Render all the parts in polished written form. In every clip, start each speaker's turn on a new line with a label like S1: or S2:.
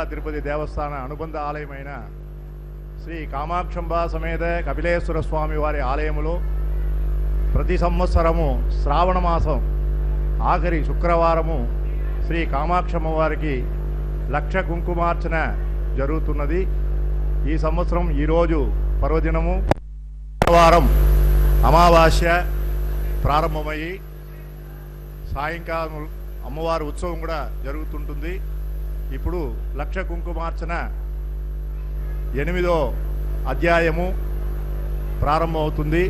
S1: తిరుమల తిరుపతి దేవస్థాన అనుబంధ ఆలయమైన శ్రీ కామాక్షంబ సమేత కపిలేశ్వర స్వామి వారి ఆలయములో ప్రతి సంవత్సరము శ్రావణ మాసం ఆఖరి శుక్రవారము శ్రీ కామాక్షమ్మ వారికి లక్ష కుంకుమార్చన జరుగుతున్నది. ఈ సంవత్సరం ఈరోజు పర్వదినము, శుక్రవారం అమావాస్య ప్రారంభమయ్యి సాయంకాలం అమ్మవారి ఉత్సవం కూడా జరుగుతుంటుంది. ఇప్పుడు లక్ష కుంకుమార్చన 8వ అధ్యాయము ప్రారంభమవుతుంది.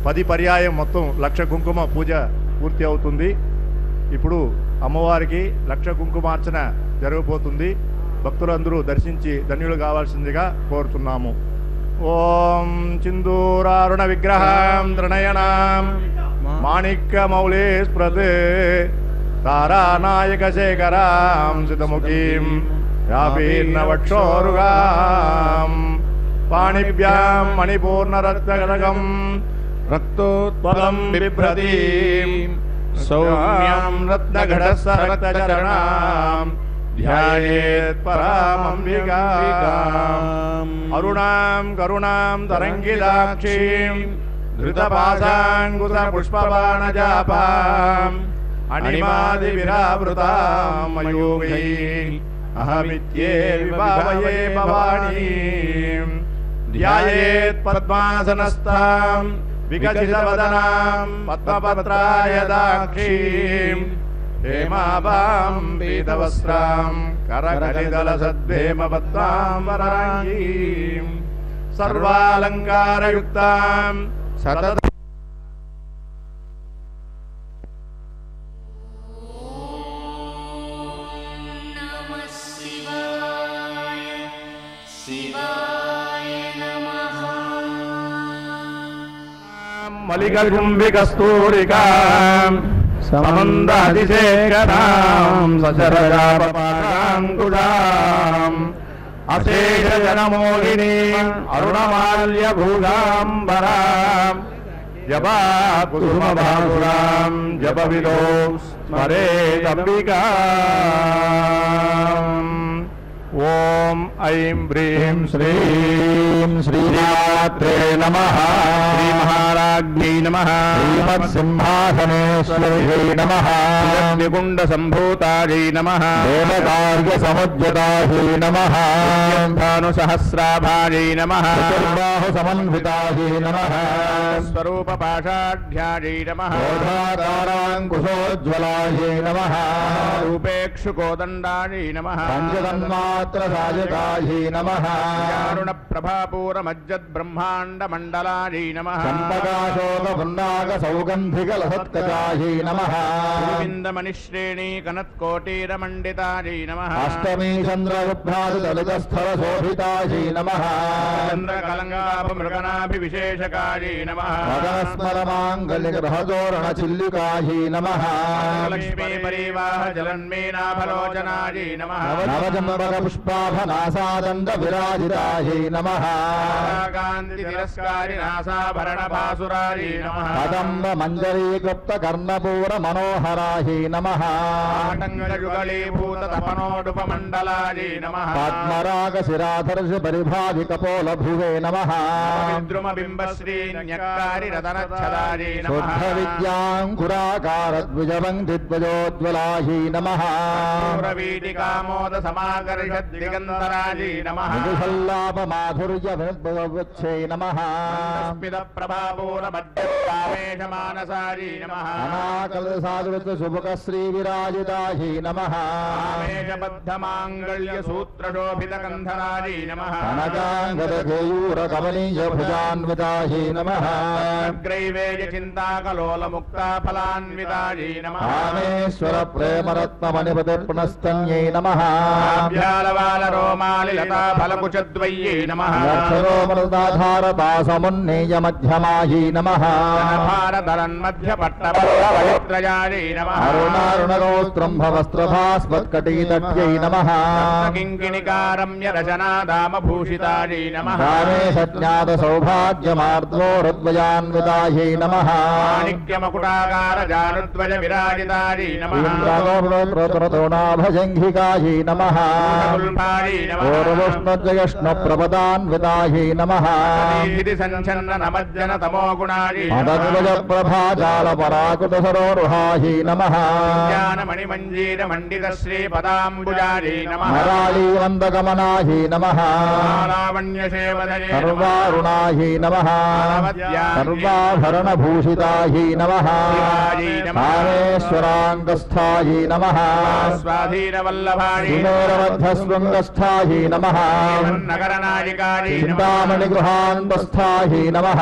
S1: 10 పర్యాయం మొత్తం లక్ష కుంకుమ పూజ పూర్తి అవుతుంది. ఇప్పుడు అమ్మవారికి లక్ష కుంకుమార్చన జరగబోతుంది. భక్తులందరూ దర్శించి ధన్యులు కావాల్సిందిగా కోరుతున్నాము. ఓం చిందూరారుణ విగ్రహం త్రినయనాం మాణిక్య మౌళే స్మృతే తారానాయక శేఖరాం సితముఖీం వ్యాపీర్ణ వక్షోరుగాం పాణిభ్యాం మణిపూర్ణరత్నకనకం రక్తోత్పలం బిభ్రతీం సౌమ్యాం రత్నఘటసరక్తచరణాం ధ్యాయేత్ పరామంబికాం అరుణాం కరుణాం తరంగితాక్షీం ధృతపాశాంకుశ పుష్పబాణజాపాం అణిమాది విరావృతాం మయూగైః అహమిత్యే విభావయే భవానీం ధ్యాయేత్ పద్మాసనస్థాం వికసితవదనాం పద్మపత్రాయదాక్షీం హేమాభాం పీతవస్త్రాం కరకలిదలసద్భేమపద్మాం వరాంగీం సర్వాలంకారయుక్తాం సతత మలికకుంభికస్తూరికాం సమందాదిశేఖరాం సచరజాపపాంకుశాం అశేషజనమోహినీం అరుణమాల్యభూగాంబరాం జపా కుసుమభాసురాం జపవిదో స్మరేదంబికాం. ఓం ఐం హ్రీం శ్రీం శ్రీమాత్రే నమః. శ్రీ మహారాజ్ఞై నమః. శ్రీమత్సింహాసనేశ్వరీ నమః. నిగుండ సంభూతాయై నమః. దేవకార్య సముజ్జతాయై నమః. భాను సహస్రాభాయై నమః. చతుర్బాహు సమన్వితాయై నమః. స్వరూప పాషాఢ్యాయై నమః. ఓధాతారాంకుశోజ్వలాయై నమః. రూపేక్షు కోదండాయై నమః. పంచతన్మాత్రసాయకాయై నమః. కారుణ ప్రభాపూర మజ్జద్ బ్రహ్మాండ మండలాయై నమః. చంపకాశోకపున్నాగ సౌగంధిక లసత్కచాయై నమః. గోవిందమణిశ్రేణీ కనత్కోటీరమండితాయై నమః. అష్టమీ చంద్రవిభ్రాతి దళితస్థల శోభితాయై నమః. చంద్రకలంగాపమృగనాభివిశేషకాయై నమః. మదనస్మరమాంగల్యగ్రహదోరణ చిల్లికాయై నమః. లక్ష్మీ పరివాహ జలన్మీనాభలోచనాయై నమః. నవజంబక పుష్పాభనాసాదండ విరాజితాయై నమః. కాంతి తిరస్కారి నాసాభరణ భాసురాయై నమః. కదంబ మంజరీకృప్త కర్ణపూర మనోహరాయై నమః. ఆటంగయుగళీభూత తపనోడుపమండలాయై నమః. పద్మరాగ శిరాధర్ష పరిభావి కపోల భువే నమః. విద్రుమ బింబశ్రీన్యకారి రతనచ్చదాయై నమః. శుద్ధ విద్యాంకురాకార ద్విజవందిద్వయోజ్వలాయై నమః. వీటికామోద సమాకర్షద్ దిగంధరాయై నమః. మధుసల్లాప మాధుర్య వినుద్భవచ్చై నమః. స్మిత ప్రభాపూర మధ్యకామేశ మానసాయై నమః. అనాకల సాధృత శుభక శ్రీ విరాజితాయై నమః. కామేశ బద్ధ మాంగళ్య సూత్ర శోభిత కంధరాయై నమః. కనకాంగద కేయూర కమనీయ భుజాన్వితాయై నమః. గ్రైవేయ చింతాకలోల ముక్తా ఫలాన్వితాయై నమః. కామేశ్వర ప్రేమరత్న మణిపతి పునస్తన్యై నమః. అభ్యాలవాల రోమాలి లతా ఫలకుచద్వయ్యై నమః. అక్షరోమృతాధారతాసమున్నేయ మధ్యమాయై నమః. భారతరన్మధ్య పట్టపత్రయాయై నమః. అరుణారుణరోత్రంభవస్త్రభాస్మత్కటీతట్యై నమః. కింకిణికారమ్య రచనాదామభూషితాయై నమః. కామేశజ్ఞాత సౌభాగ్యమార్ద్వోరద్వయాన్వితాయై నమః. మాణిక్యమకుటాకార జానుద్వయ విరాజితాయై నమః. భజంఘికాయై నమః. पूर्वष्णुजयष्णुप्रपदान्वितायै नमः मदद्वजप्रभाजालपराकृतसरोरुहायै नमः
S2: ज्ञानमणिमञ्जीरमण्डितश्रीपदाम्बुजायै नमः
S1: मरालीवन्दगमनायै नमः सर्वारुणायै नमः सर्वाभरणभूषितायै नमः कामेश्वराङ्गस्थायै नमः सुमेरमध्यशृङ्गस्थायै नमः चिन्तामणिगृहान्तस्थायै नमः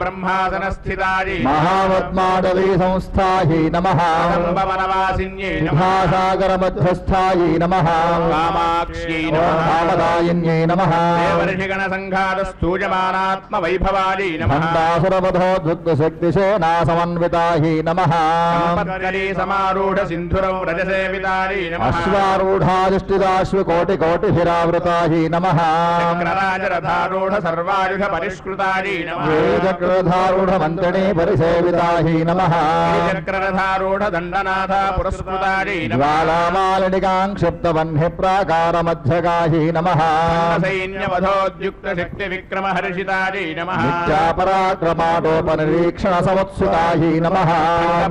S2: ब्रह्मासनस्थितायै
S1: महावद्माडवी संस्थायै नमः सागरमध्यस्थायै नमः
S2: कामाक्ष्यै
S1: कामदायिन्यै नमः
S2: देवर्षिगणसङ्घातस्तूयमानात्मवैभवायै नमः
S1: दासुरवधोद्धुक्तशक्तिसेनासमन्वितायै नमः
S2: समारूढ सिन्धुरौ रजसेवितायै नमः
S1: अश्वारूढाधिष्ठिताश्वकोटिकोटिभिरावृतायै नमः
S2: चक्रराजरथारूढ सर्वायुध परिष्कृतायै नमः
S1: चक्रधारूढमन्त्रिणे परिसेवितायै नमः
S2: चक्ररथारूढ दण्डनाथ पुरस्कृतायै नमः
S1: ज्वालामालिनिकाङ्क्षिप्तवह्निप्राकारमध्यगायै नमः
S2: सैन्यवधोद्युक्तशक्तिविक्रमहर्षितायै नमः
S1: नित्यापराक्रमाटोपनिरीक्षणसमुत्सुतायै नमः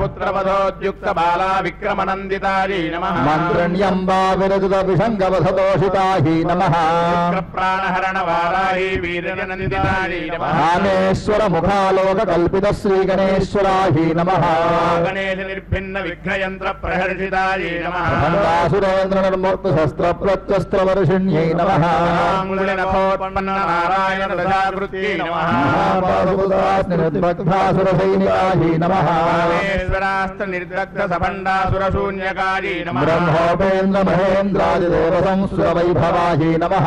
S2: पुत्रवधोद्युक्तबाला विक्रमनन्दितायै नमः
S1: मन्त्रिण्यम्बा विरजितविषङ्गवधदोषितायै नमः
S2: प्राणहरणवारायै वीर्यनन्दितायै नमः
S1: कामेश्वरमुखालोककल्पित श्रीगणेश्वरायै नमः
S2: गणेश निर्भिन्न विघ्नयन्त्र प्रहर्षितायै नमः
S1: शस्त्रप्रत्यस्त्रवर्षिण्यै नमः
S2: नारायण दशाकृत्यै नमः
S1: निर्दग्धासुरसैनिकायै नमः
S2: कामेश्वरास्त्र निर्दग्ध सभण्डासुरशून्यकायै नमः
S1: ब्रह्मोपेन्द्र महेन्द्रादिदेव संस्वैभवायै नमः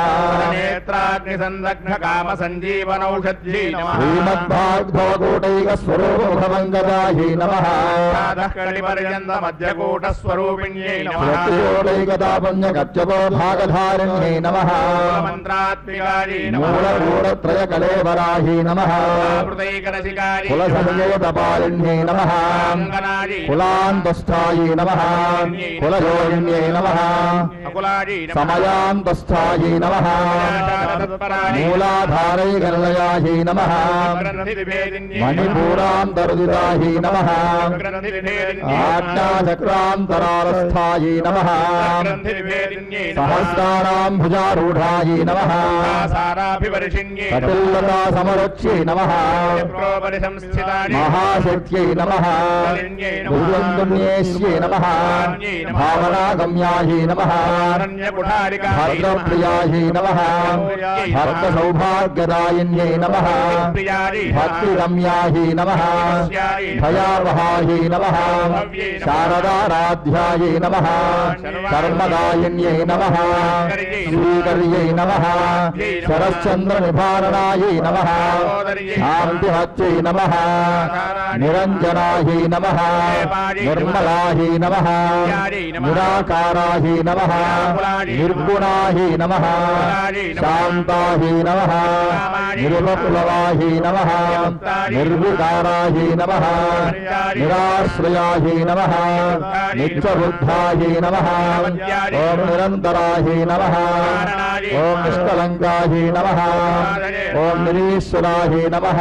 S2: नेत्राग्निसन्दग्ध काम सञ्जीवनौषध्यै नमः
S1: श्रीमद्भागवतैकस्वरूपमुखमङ्गदायै नमः
S2: कलिपर्यन्त मध्यकूटस्वरूपिण्यै नमः
S1: प्रत्योदैकतापन्यगत्यपो भागधारिण्यै नमः
S2: मन्त्रात्मिकायै नमः
S1: मूलकूटत्रयकलेवरायै नमः
S2: कृतैकरसिकायै
S1: कुलसंयोगपालिन्यै नमः कुलान्तस्थायै नमः कुलयोगिन्यै नमः समयान्तस्थायै नमः मूलाधारैकर्णयायै नमः मणिपूरान्तर्दितायै नमः आज्ञाचक्रान्तरारस्थायै नमः सहस्राणां भुजारूढायै नमः कटिल्लता समरुच्यै नमः महाशक्त्यै नमः दुर्गन्धुन्येष्यै नमः भावनागम्यायै नमः भद्रप्रियायै नमः भक्तसौभाग्यदायिन्यै नमः भक्तिगम्यायै नमः भयावहायै नमः शारदाराध्यायै नमः कर्मदायिन्यै नमः श्रीकर्यै नमः शरश्चन्द्रनिवारणायै नमः शान्तिहत्यै नमः निरञ्जनायै नमः निर्मलायै नमः निराकारायै नमः निर्गुणायै नमः शान्तायै नमः निर्वप्लवायै नमः निर्विकारायै नमः निराश्रयायै नमः नित्यबुद्धायै नमः ॐ निरन्तरायै नमः ॐ निष्कलङ्कायै नमः ॐ निरीश्वरायै नमः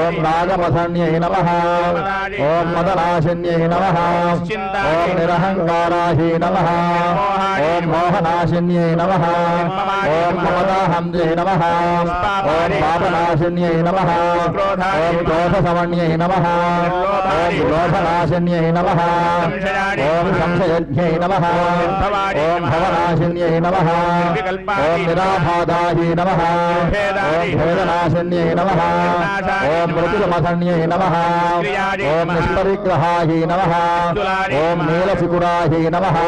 S1: ॐ नागमथन्यै नमः ॐ मदनाशिन्यै नमः ॐ निरहङ्कारायै नमः ॐ मोहनाशिन्यै नमः ॐ ममताहंजै नमः ॐ पापनाशिन्यै नमः ॐ दोषसमन्यै नमः ॐ लोभनाशिन्यै नमः ॐ संशयज्ञै नमः ॐ भवनाशिन्यै नमः ॐ निराभादायै नमः ॐ भेदनाशिन्यै नमः ॐ मृत्युमथन्यै नमः ॐ निष्परिग्रहायै नमः ॐ नीलसिकुरायै नमः ॐ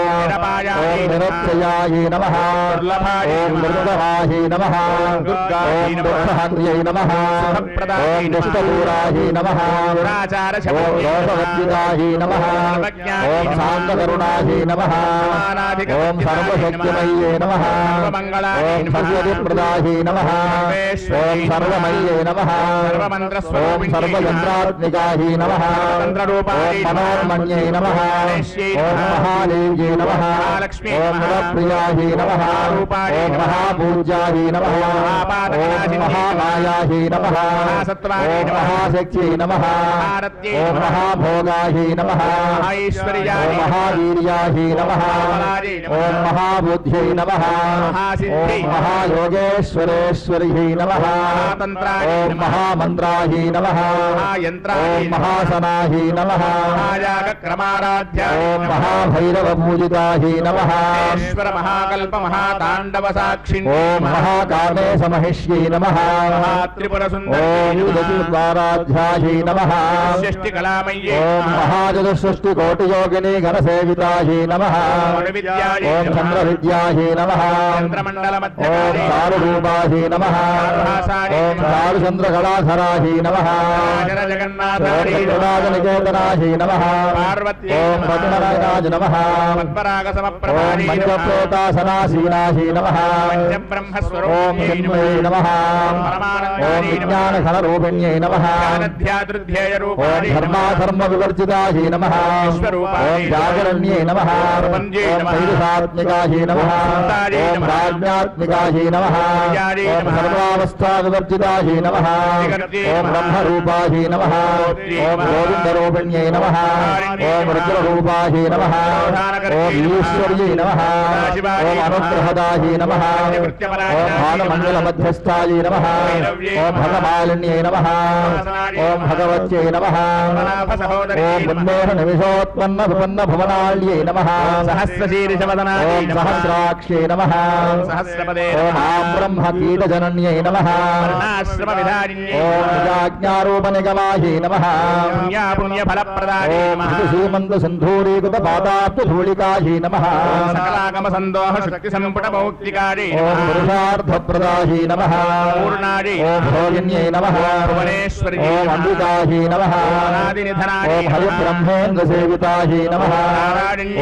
S1: निरक्षयायै नमः ॐ मृदवायै नमः ॐ दुःखहन्त्यै नमः ॐ दुष्टदूरायै नमः ॐ दोषवर्जितायै नमः ॐ शान्तकरुणायै नमः ॐ सर्वशक्तिमय्यै नमः ॐ सर्वदिप्रदायै नमः ॐ सर्वमय्यै नमः ॐ सर्वयन्त्रात्मिकायै नमः ॐ मनोन्मन्यै नमः ॐ महादेव्यै नमः ॐ प्रियाहि नमः ओम महापूज्याहि नमः ओम महामायाहि नमः ओम महाशक्ति नमः ओम महाभोगाहि नमः ओम महावीर्याहि नमः ओम महाबुद्धि नमः ओम महायोगेश्वरेश्वरी नमः ओम महामंत्राहि नमः ओम महासनाहि नमः ओम महाभैरव पूजिताहि नमः
S2: ईश्वर महाकल्प महातांडव साक्षी
S1: ओम महाकामे समहिष्यै नमः
S2: त्रिपुर
S1: ओम
S2: सुंदरी
S1: युगचतुर्वाराध्यायै नमः
S2: षष्टि कलामय्ये
S1: ओम महाचतुष्टि कोटि योगिनी घनसेवितायै नमः ओम चंद्रविद्यायै नमः
S2: चंद्रमंडल
S1: ओम
S2: मध्यकाले
S1: चारुरूपायै नमः ओम चारुचंद्रकलाधरायै नमः
S2: जगन्नाथारी
S1: निकेतनायै नमः
S2: पार्वती
S1: ओम पद्मनायाय नमः
S2: पद्मराग
S1: ओम
S2: समप्रभारी
S1: पंचप्रेतासनासीनायै नमः
S2: पंचब्रह्म
S1: ओम
S2: स्वरूपिण्यै
S1: चिन्मयै नमः ओम
S2: परमानन्दायै नमः
S1: विज्ञानघनरूपिण्यै नमः
S2: ध्यानध्यातृध्येय
S1: ओम
S2: रूपाणि
S1: धर्माधर्मविवर्जितायै नमः ओम जागरण्यै नमः ओम तैजसात्मिकायै नमः ओम राज्ञात्मिकायै नमः ओम सर्वावस्थाविवर्जितायै नमः ओम ब्रह्मरूपायै नमः ओम गोविन्दरूपिण्यै नमः ओम रुद्ररूपायै नमः ओम ईश्वर्यै नमः ओम अनुग्रहदायै नमः ओम भानुमण्डलमध्यस्थायै नमः ओम भगमालिन्यै नमः ओम भगवत्यै नमः ओम उन्मेष निमिषोत्पन्न विपन्न भुवनाल्यै नमः
S2: सहस्रशीर्षवदनायै
S1: ओम सहस्राक्ष्यै नमः
S2: सहस्रपदे
S1: ओम आं ब्रह्मकीटजनन्यै नमः
S2: वर्णाश्रमविधारिण्यै
S1: ओम निजाज्ञारूपनिगमायै नमः
S2: पुण्या पुण्यफलप्रदायै
S1: ओम
S2: नमः
S1: श्रीमन्तसिन्धूरीकृतपादाब्जधूलिकायै नमः
S2: सकलागम संदोह शक्ति संपुट मौक्तिकायै
S1: ओम
S2: नमः
S1: पुरुषार्थप्रदायै नमः
S2: पूर्णायै
S1: ओम भोगिन्यै नमः
S2: भुवनेश्वर्यै
S1: ओम
S2: नमः
S1: अमृतायै नमः
S2: अनादिनिधनायै
S1: ओम
S2: नमः
S1: हरिब्रह्मेन्द्रसेवितायै नमः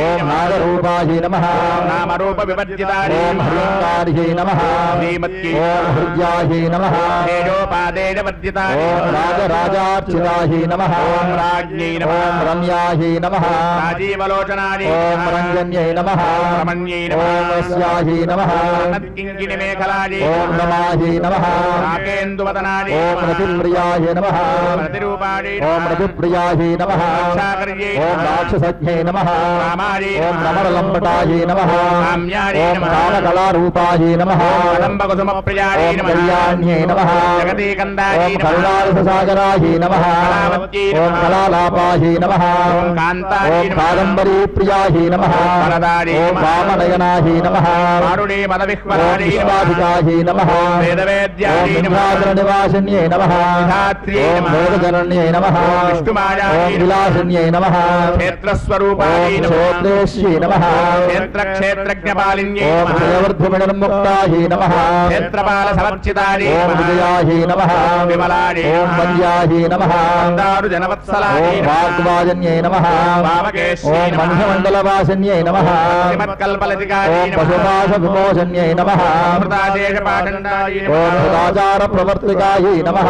S1: ओम नागरूपायै नमः
S2: नामरूप विवर्जितायै
S1: ओम
S2: नमः
S1: हरिङ्कार्यै नमः
S2: श्रीमत्यै
S1: ओम हृद्यायै नमः
S2: तेजोपादेन वर्जितायै
S1: ओम
S2: नमः
S1: राजराजार्चितायै नमः
S2: ओम राज्ञै
S1: ओम
S2: नमः
S1: रम्यायै नमः
S2: राजीवलोचनायै
S1: ओम
S2: नमः
S1: रञ्जन्यै नमः
S2: रमण्यै
S1: ओम
S2: नमः
S1: अस्यायै नमः
S2: नत्किङ्किणिमेखलायै
S1: ओम नमायै नमः
S2: राकेन्दुवदनायै
S1: ओम
S2: नमः
S1: रतिप्रियायै नमः
S2: प्रतिरूपायै
S1: ओम रतिप्रियायै नमः
S2: सागर्यै
S1: ओम
S2: नमः
S1: राक्षसज्ञै नमः
S2: रामायै
S1: ओम
S2: नमः
S1: रमणलम्बटायै नमः
S2: काम्यायै
S1: ओम
S2: नमः
S1: कामकलारूपायै नमः
S2: कदम्बकुसुमप्रियायै
S1: ओम
S2: नमः
S1: कल्याण्यै नमः
S2: जगतीकन्दायै
S1: ओम
S2: नमः
S1: करुणारससागरायै नमः
S2: कलावत्यै
S1: ओम
S2: नमः
S1: कलालापायै नमः
S2: ओम कान्तायै
S1: ओम
S2: नमः
S1: कादम्बरीप्रियायै नमः
S2: वरदायै
S1: ओम
S2: नमः
S1: वामनयनायै नमः
S2: मारुणे
S1: ओम
S2: मदविह्वलायै नमः
S1: विश्वाधिकायै नमः
S2: वेदवेद्यायै
S1: ओम
S2: नमः
S1: निवासिन्यै नमः
S2: विधात्र्यै
S1: ओम
S2: नमः
S1: वेदजनन्यै नमः
S2: विष्णुमायायै
S1: ओम
S2: नमः
S1: विलासिन्यै नमः
S2: क्षेत्रस्वरूपायै
S1: ओम
S2: नमः
S1: क्षेत्रेश्यै नमः
S2: क्षेत्रक्षेत्रज्ञपालिन्यै
S1: ओम
S2: नमः
S1: जयवर्धमिणन्मुक्तायै नमः
S2: क्षेत्रपालसमर्चितायै
S1: ओम
S2: नमः
S1: विजयायै नमः
S2: विमलायै
S1: ओम
S2: नमः
S1: वन्द्यायै नमः
S2: दारुजनवत्सलायै
S1: ओम
S2: नमः
S1: वाग्वाजन्यै नमः
S2: वामकेश्यै
S1: ओम
S2: नमः
S1: मन्यमण्डलवासिन्यै नमः
S2: श्रीमत्कल्पलतिकायै
S1: ओम
S2: नमः
S1: पशुपाशविमोचन्यै नमः
S2: अमृताशेषपाटण्डायै
S1: ओम
S2: नमः
S1: सदाचारप्रवर्तिकायै नमः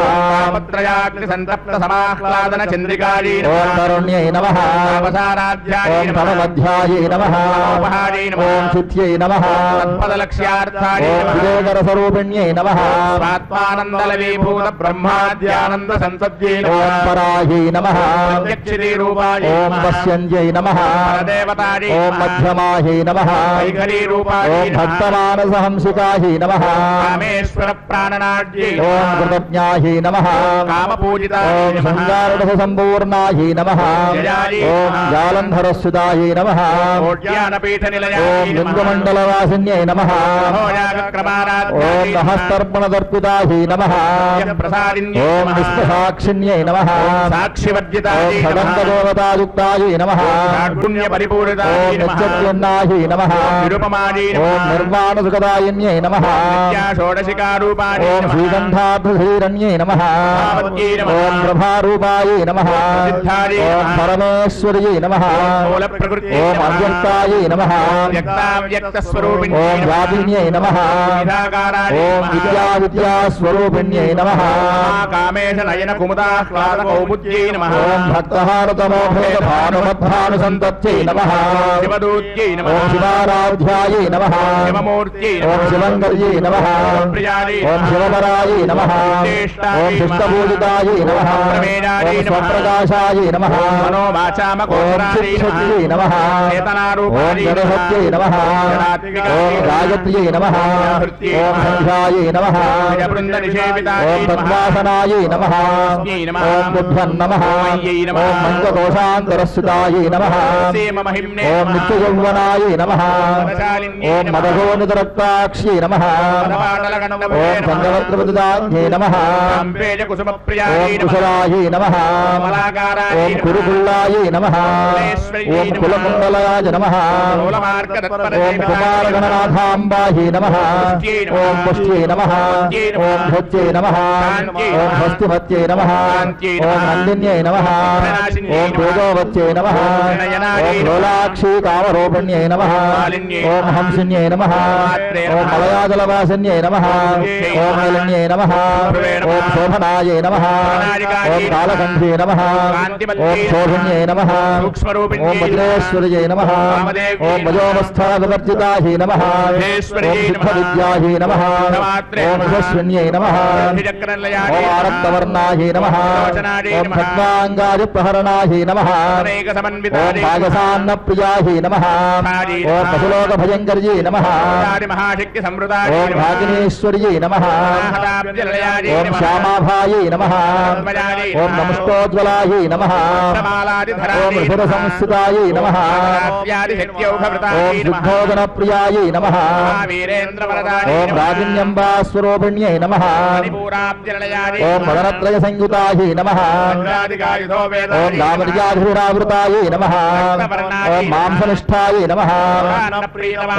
S2: तापत्रयाग्निसन्तप्तसमाह्लादनचन्द्रिकायै
S1: ओम
S2: नमः
S1: तरुण्यै नमः
S2: तापसाराध्यायै
S1: ओम
S2: नमः
S1: तममध्यायै नमः
S2: उपहारै नमः
S1: ओम चित्यै नमः
S2: तत्पदलक्ष्यार्थायै
S1: ओम
S2: नमः
S1: विजयकरस्वरूपिण्यै नमः
S2: स्वात्मानन्दलवीभूत ब्रह्माद्यानन्द संसद्यै
S1: ओम
S2: नमः
S1: परायै नमः
S2: प्रत्यक्षितिरूपायै
S1: ओम
S2: नमः
S1: पश्यन्यै नमः
S2: परदेवतायै
S1: ओम
S2: नमः
S1: मध्यमायै नमः
S2: वैखरीरूपायै
S1: ओम
S2: नमः
S1: भक्तमानसहंसिकायै नमः
S2: कामेश्वर प्राणनाड्यै
S1: ओम
S2: नमः
S1: कृतज्ञायै नमः
S2: कामपूजितायै
S1: ओम
S2: नमः
S1: शृङ्गाररससम्पूर्णायै नमः
S2: जयायै
S1: ओम
S2: नमः
S1: जालन्धरस्सुतायै नमः
S2: कोट्यानपीठनिलयायै
S1: ओम
S2: नमः
S1: लिङ्गमण्डलवासिन्यै नमः ओम
S2: अहोयागक्रमाराध्यायै नमः
S1: सहस्तर्पणदर्पितायै नमः
S2: प्रसादिन्यै
S1: ओम
S2: नमः
S1: विष्णुसाक्षिण्यै नमः ओम
S2: साक्षिवर्जितायै नमः
S1: खडङ्गदेवतायुक्तायै नमः
S2: कारुण्यपरिपूरितायै
S1: ओम
S2: नमः
S1: नित्यज्ञायै नमः
S2: निरुपमायै
S1: ओम
S2: नमः
S1: निर्वाणसुखदायिन्यै नमः
S2: नित्या षोडशिकारूपायै
S1: ओम
S2: नमः
S1: श्रीगन्धार्थश्रीरण्यै नमः
S2: भावत्यै नमः
S1: ओम प्रभारूपायै नमः
S2: प्रसिद्धायै
S1: ओम
S2: नमः
S1: परमेश्वर्यै नमः
S2: मूलप्रकृत्यै
S1: ओम
S2: नमः
S1: अव्यक्तायै नमः
S2: व्यक्ताव्यक्तस्वरूपिण्यै
S1: ओम
S2: नमः
S1: व्यापिन्यै नमः
S2: विधाकारायै
S1: ओम
S2: नमः
S1: विद्याविद्यास्वरूपिण्यै नमः
S2: कामेश नयन कुमुदाह्लादकौमुद्यै नमः
S1: ओम भक्तहारतमोभेदभानुमद्भानुसन्तत्यै नमः
S2: शिवदूत्यै
S1: ओम
S2: नमः
S1: శివాధ్యాయే నమః
S2: శివమూర్త్యై
S1: ఓం శివంకర్యే నమః ఓం శివపరాయే నమః ఓం శిష్టపూజితాయే నమః ఓం స్వప్రకాశాయే నమః ఓం చిత్సత్యే నమః ఓం జనసత్యే నమః ఓం గాయత్ర్యే నమః ఓం సంధ్యాయే నమః ఓం పద్మాసనాయే నమః ఓం బుద్ధన్ నమః ఓం మంగకోశాంతరస్సుతాయే నమః ఓం నిత్యయౌవనాయే నమః ఓం మదగోనితరక్తాక్ష్యే నమః ఓం చంద్రవక్రవృతాజ్ఞే నమః ఓం కుశలాయే నమః ఓం కురుకుల్లాయే నమః ఓం కులకుండలాయ నమః ఓం కుమారగణనాథాంబాయే నమః ఓం పుష్ట్యే నమః ఓం ధత్యే నమః ఓం హస్తిమత్యే నమః ఓం నందిన్యే నమః ఓం తేజోవత్యే నమః ఓం లోలాక్షీ కామరూపిణ్యే నమః ఓం హంసిన్యే నమః ఓం మలయాజలవాసిన్యే నమః ఓం నలిన్యే నమః ఓం శోభనాయే నమః ఓం కాలకంఠే నమః ఓం శోభిన్యే నమః ఓం వజ్రేశ్వర్యే నమః ఓం వజోమస్థావివర్జితాయే నమః ఓం సిద్ధవిద్యాయే నమః ఓం యశస్విన్యే నమః ఓం ఆరక్తవర్ణాయే నమః ఓం ఖడ్వాంగాది ప్రహరణాయే నమః ఓం భాగసాన్నప్రియాయే నమః ఓం పశులోకభయంకర్యే నమః ఓం భాగినేశ్వర్యే నమః ఓం శ్యామాభాయే నమః ఓం నమస్తోజ్వలాయే నమః ఓం ఋషురసంస్థితాయే నమః ఓం శుద్ధోదనప్రియాయే నమః ఓం రాగిణ్యంబాస్వరూపిణ్యే నమః ఓం మదనత్రయ సంయుతాయే నమః ఓం రామర్యాధిరావృతాయే నమః ఓం మాంసనిష్టాయే నమః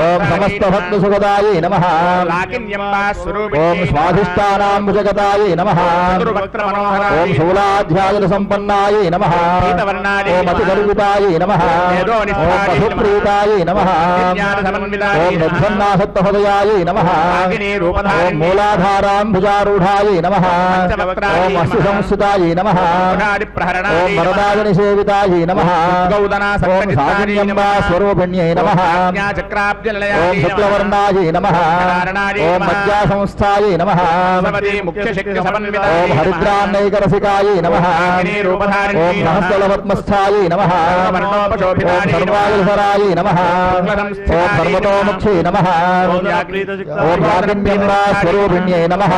S1: ఓం సమస్తభక్తసుగదాయే నమః ఓం స్వాధిష్టానాంబుజగతాయే నమః ఓం శూలాధ్యాయులసంపన్నాయే నమః ఓం అతిగర్వితాయే నమః ఓం పశుప్రీతాయే నమః ఓం నిర్ధన్నాసక్తహృదయాయే నమః ఓం మూలాధారాంబుజారూఢాయే నమః ఓం అస్సుసంస్థితాయే నమః ఓం వరదాయనిసేవితాయే నమః ఓం సాగిన్యంబాస్వరూపిణ్యే నమః ఓం శుక్లవర్ణాయే నమః ఓం మధ్యాసంస్థాయే నమః ఓం హరిద్రాన్నైకరసికాయే నమః ఓం సహస్రలపద్మస్థాయే నమః ఓం సర్వాయుధరాయే నమః ఓం సర్వతోముఖ్యే నమః ఓం రాగిణ్యంబాస్వరూపిణ్యే నమః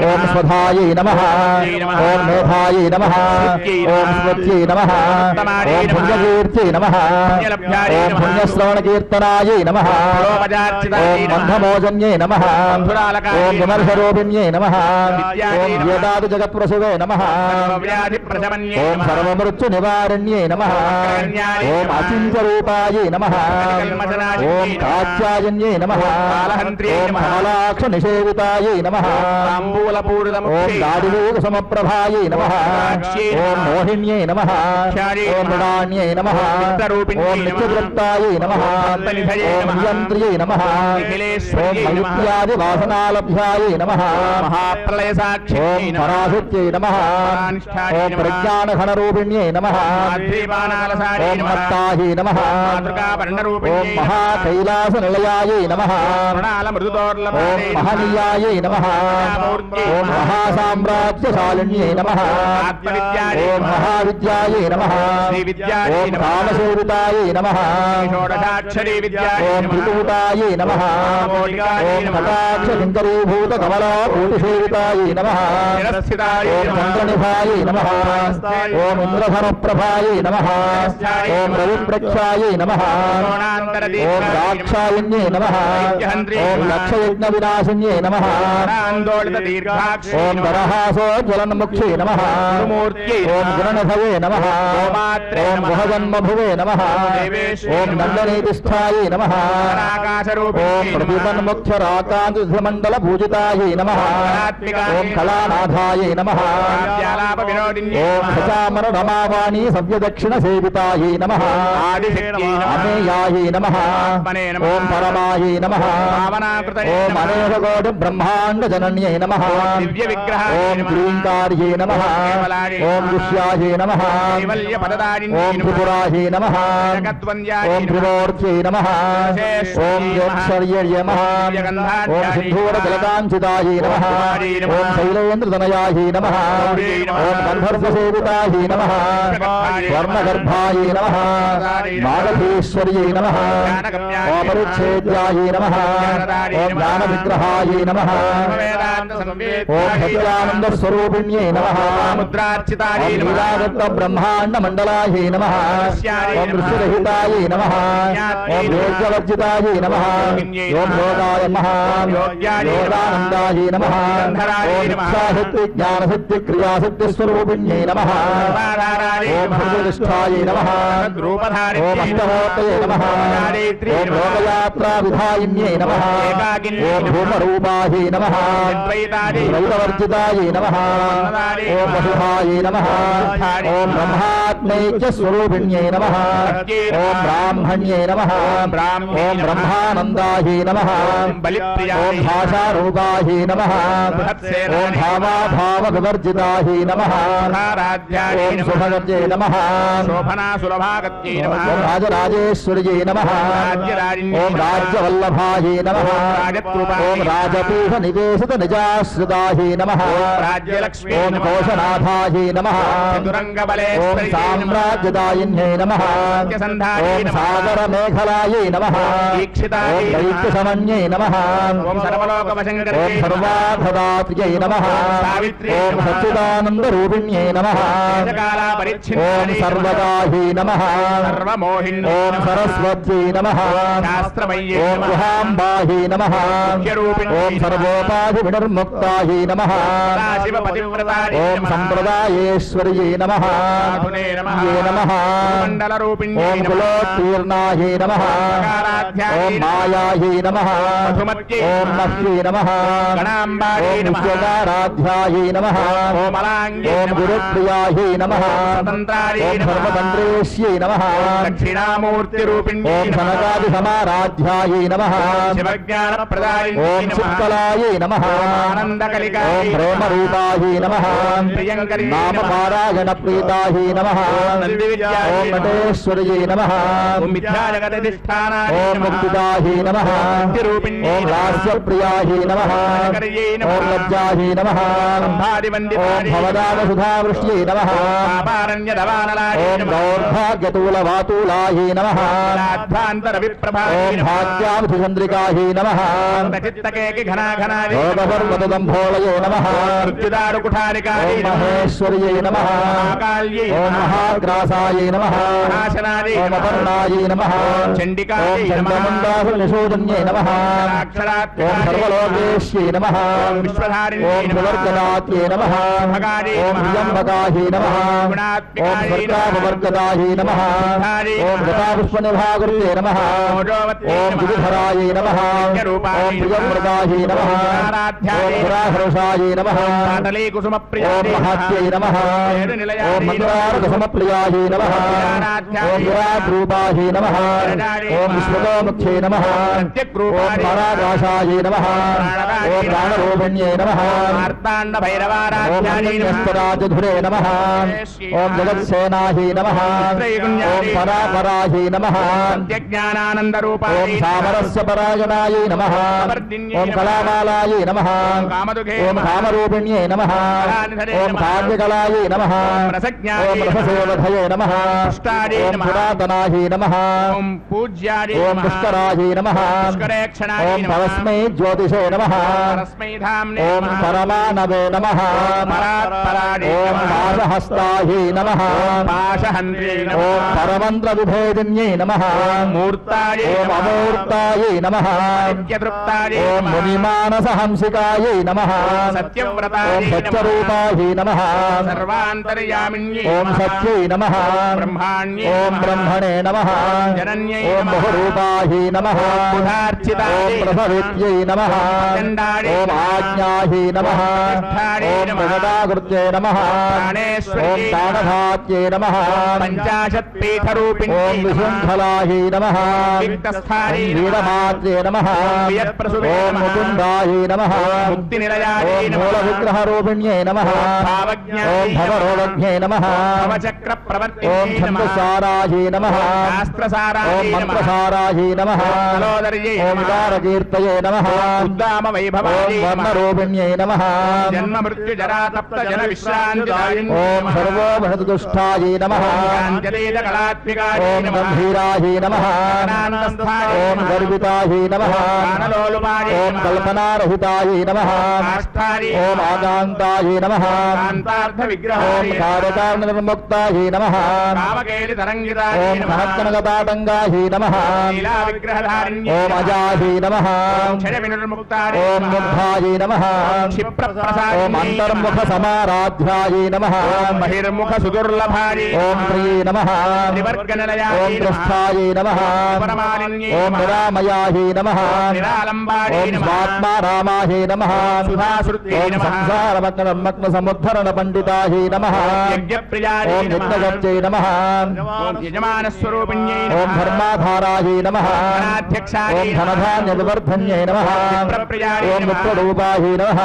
S1: ఓం స్వధాయే నమః ఓం మేధాయే నమః ఓం స్వత్యే నమః ఓం పుణ్యకీర్త్యే నమః ఓం పుణ్యశ్రవణకీర్తనాయే నమః ఓం మంధమోజన్యే నమః ఓం విమర్శరూపిణ్యే నమః ఓం వేదాది జగత్ప్రసవే నమః ఓం సర్వమృత్యునివారణ్యే నమః ఓం అచింత్యరూపాయే నమః ఓం కాత్యాయన్యే నమః ఓం కమలాక్షనిషేవితాయే నమః ఓం దాడివేగసమప్రభాయే నమః ఓం మోహిన్యే నమః ఓం మృడాన్యే నమః ఓం నిత్యవృత్తాయే నమః ఓం నియంత్రియే నమః ఓం మయుత్యాది వాసనాలభ్యాయే నమః ఓం పరాశక్త్యై నమః ఓం ప్రజ్ఞానఘనరూపిణ్యే నమః ఓం మత్తాయే నమః ఓం మహాకైలాసనిలయాయే నమః ఓం మహనీయాయే నమః ఓం మహాసామ్రాజ్యశాలిన్యే నమః ఓం మహావిద్యాయే నమః ఓం కామసేవితాయే నమః ఓం త్రికూటాయే నమః ఓం కటాక్షలింగరీభూత కమలాకోటిసేవితాయే నమః ఓం చంద్రనిభాయే నమః ఓం ఇంద్రధనప్రభాయే నమః ఓం రవిప్రక్షాయే నమః ఓం దాక్షాయన్యే నమః ఓం లక్షయజ్ఞ వినాశిన్యే నమః ఓం దరహాసోజ్వలన్ముఖ్యే నమః ఓం గుణనభవే నమః ఓం గుహజన్మభువే నమః ఓం నందనీతిష్ఠాయే నమః ఓం ప్రతిపన్ముఖ్యరాకాంతిమండల పూజితాయే నమః ఓం కళానాథాయే నమః ఓం సచామర రమావాణి సవ్యదక్షిణ సేవితాయే నమః అమేయాయే నమః ఓం పరమాయే నమః ఓం అనేకకోటి బ్రహ్మాండ జనన్యే నమః ఓం క్లీంకార్యే నమః ఓం దుష్యాయే నమః ఓం త్రిపురాయే నమః ఓం త్రిమూర్త్యై నమః नमः ओम योगशर्यै नमः ओम सिंधूरजलकांचितायै नमः ओम शैलेन्द्रतनयायै नमः ओम गन्धर्वसेवितायै नमः स्वर्णगर्भायै नमः मागधीश्वर्यै नमः ओम परिच्छेद्यायै नमः ओम ज्ञानविग्रहायै नमः ओम सच्चिदानन्दस्वरूपिण्यै नमः
S2: मुद्रार्चितायै नमः
S1: ब्रह्माण्डमण्डलायै नमः ओम ऋषिरहितायै नमः ओम योगवर्जितायै नमः ओम योगाय नमः योगानन्दायै नमः ओम इच्छाशक्ति ज्ञानशक्ति क्रियाशक्तिस्वरूपिण्यै नमः ओम हृदयनिष्ठायै नमः ओम अष्टमूर्तये नमः ओम लोकयात्राविधायिन्यै नमः ओम धूमरूपायै नमः द्वैतवर्जितायै नमः ओम वसुधायै नमः ओम ब्रह्मात्मैक्यस्वरूपिण्यै नमः ओम ब्राह्मण्यै नमः ओम ब्रह्मानन्दायै नमः ओम भाषारूपायै नमः ओम भावाभावविवर्जितायै नमः ओम सुभगत्यै नमः
S2: शोभनासुलभागत्यै नमः
S1: ओम राजराजेश्वर्यै नमः ओम राज्यवल्लभायै नमः ओम राजपीठनिवेशितनिजाश्रितायै नमः
S2: राज्यलक्ष्मी
S1: ओम कोशनाथायै नमः ओम साम्राज्यदायिन्यै नमः ओम सागरमेखलायै नमः ओम दैत्यशमन्यै नमः
S2: ओम सर्वलोकवशङ्कर्यै
S1: ओम सर्वार्थदात्र्यै नमः ओम सच्चिदानन्दरूपिण्यै नमः ओम सर्वदायै नमः
S2: सर्वमोहिन्यै
S1: ओम सरस्वत्यै नमः
S2: शास्त्रमय्यै
S1: ओम गुहाम्बायै नमः ओम सर्वोपाधिविनिर्मुक्तायै नमः ओम सम्प्रदायेश्वर्यै नमः ये नमः ओम कुलोत्तीर्णायै नमः ओम मायायै नमः ओम मह्यै नमः ओम विश्वकाराध्यायै नमः ओम गुरुप्रियायै नमः ओम सर्वतन्त्रेश्यै नमः
S2: दक्षिणामूर्तिरूपिण्यै
S1: ओम सनकादिसमाराध्यायै नमः ओम चित्कलायै नमः
S2: आनन्दकलिकायै
S1: ओम प्रेमरूपायै नमः
S2: प्रियङ्करी
S1: नामपारायणप्रीतायै नमः ओम नटेश्वर्यै नमः
S2: ओम मिथ्याजगदधिष्ठानायै
S1: ओम मुक्तिदायै नमः ओम लास्यप्रियायै नमः ओम लज्जायै नमः ओम भवदानसुधावृष्ट्यै नमः ओम दौर्भाग्यतूलवातूलायै नमः ओम भाग्यावधिचन्द्रिकायै नमः योगपर्वतदम्भोलये नमः ओम महेश्वर्यै नमः ओम महाग्रासायै नमः ओम अपर्णायै नमः ओम चण्डमुण्डासुरनिषूदन्यै नमः ओम सर्वलोकेश्यै नमः ओम प्रवर्गदात्यै नमः ओम प्रियम्बकायै नमः ओम सर्गापवर्गदायै नमः ओम गतापुष्पनिभागुर्ये नमः ओम गिरिधरायै नमः ओम प्रियव्रतायै नमः ओम पुराहर्षायै नमः ओम महत्यै नमः ओम मन्दारकसमप्रियायै नमः ओम विराट्रूपायै नमः ओम विश्वतोमुख्यै नमः ओम पराकाशायै नमः ओम प्राणरूपिण्यै नमः ओम अन्यस्तराजधुरे नमः ओम जगत्सेनायै नमः ओम परापरायै नमः ओम सामरस्य परायणायै नमः ओम कलामालायै नमः ओम कामरूपिण्यै नमः ओम काव्यकलायै नमः ओम रससेवधये नमः ओम पुरातनायै नमः
S2: ओम पूज्यायै
S1: ओम पुष्करायै नमः ओम परस्मै ज्योतिषे नमः ओम परमानवे नमः ओम पाशहस्तायै नमः ओम परमन्त्रविभेदिन्यै नमः ओम अमूर्तायै नमः ओम मुनिमानसहंसिकायै नमः ओम सत्यरूपायै नमः ओम सत्यै नमः ओम ब्रह्मणे नमः ओम बहुरूपायै नमः ओम प्रभवित्यै नमः ओम आज्ञायै नमः ओम प्रगदाकृत्यै नमः ओम ताडधात्यै नमः
S2: पञ्चाशत्पीठरूपिण्यै
S1: ओम विशृङ्खलायै नमः ओम वीरमात्रे नमः ओम मुकुन्दायै नमः ओम मूलविग्रहरूपिण्यै नमः ओम भवरोगज्ञै नमः ओम छन्दसारायै नमः ओम మంత్రసారాయై నమః ఓం వికారకీర్తయే నమః
S2: ఉద్దామ వైభవాయై
S1: ఓం వర్ణరూపిణ్యై నమః
S2: జన్మ మృత్యు జరా తప్త జన విశ్రాంతిదాయిన్యై
S1: ఓం సర్వోపనితుష్టాయై నమః
S2: కాంచలేద కళాత్మికాయై
S1: ఓం
S2: నమః
S1: గంభీరాయై నమః
S2: ఆనందస్థాయై
S1: ఓం గర్వితాయై నమః
S2: కానలోలుపాయై
S1: ఓం
S2: నమః
S1: కల్పనారహితాయై నమః
S2: కాష్టాయై
S1: ఓం ఆకాంతాయై నమః
S2: కాంతార్థ
S1: ఓం
S2: విగ్రహాయై
S1: కార్యకారణనిర్ముక్తాయై నమః
S2: కామకేలి తరంగితాయై
S1: ఓం
S2: నమః
S1: కనకనగతాటంగాయై నమః
S2: లీలా విగ్రహధారిణ్యై
S1: ఓం అజాయై నమః
S2: క్షయ వినిర్ముక్తాయై
S1: ఓం
S2: నమః
S1: ముగ్ధాయై నమః
S2: క్షిప్రప్రసాదిన్యై
S1: ఓం అంతర్ముఖ సమారాధ్యాయై నమః
S2: ఓం బహిర్ముఖ సుదుర్లభాయై
S1: ఓం ప్రియై నమః
S2: త్రివర్గనిలయాయై
S1: ఓం
S2: నమః
S1: పృష్ఠాయై నమః
S2: పరమాలిన్యై
S1: ఓం
S2: నమః
S1: నిరామయాయై నమః
S2: నిరాలంబాయై
S1: ఓం
S2: నమః
S1: స్వాత్మారామాయై నమః
S2: సుధాశ్రుత్యై
S1: ఓం
S2: నమః
S1: సంసారమగ్న సముద్ధరణ పండితాయై నమః
S2: యజ్ఞప్రియాయై
S1: ఓం
S2: నమః
S1: నిత్యగత్యై నమః
S2: ఓం యజమానస్వరూపిణ్యై
S1: ఓం
S2: నమః
S1: ధర్మాధారాయై నమః
S2: గణాధ్యక్షాయై
S1: ఓం
S2: నమః
S1: ధనధాన్య వివర్ధన్యై నమః
S2: విప్రప్రియాయై
S1: ఓం
S2: నమః
S1: విప్రరూపాయై నమః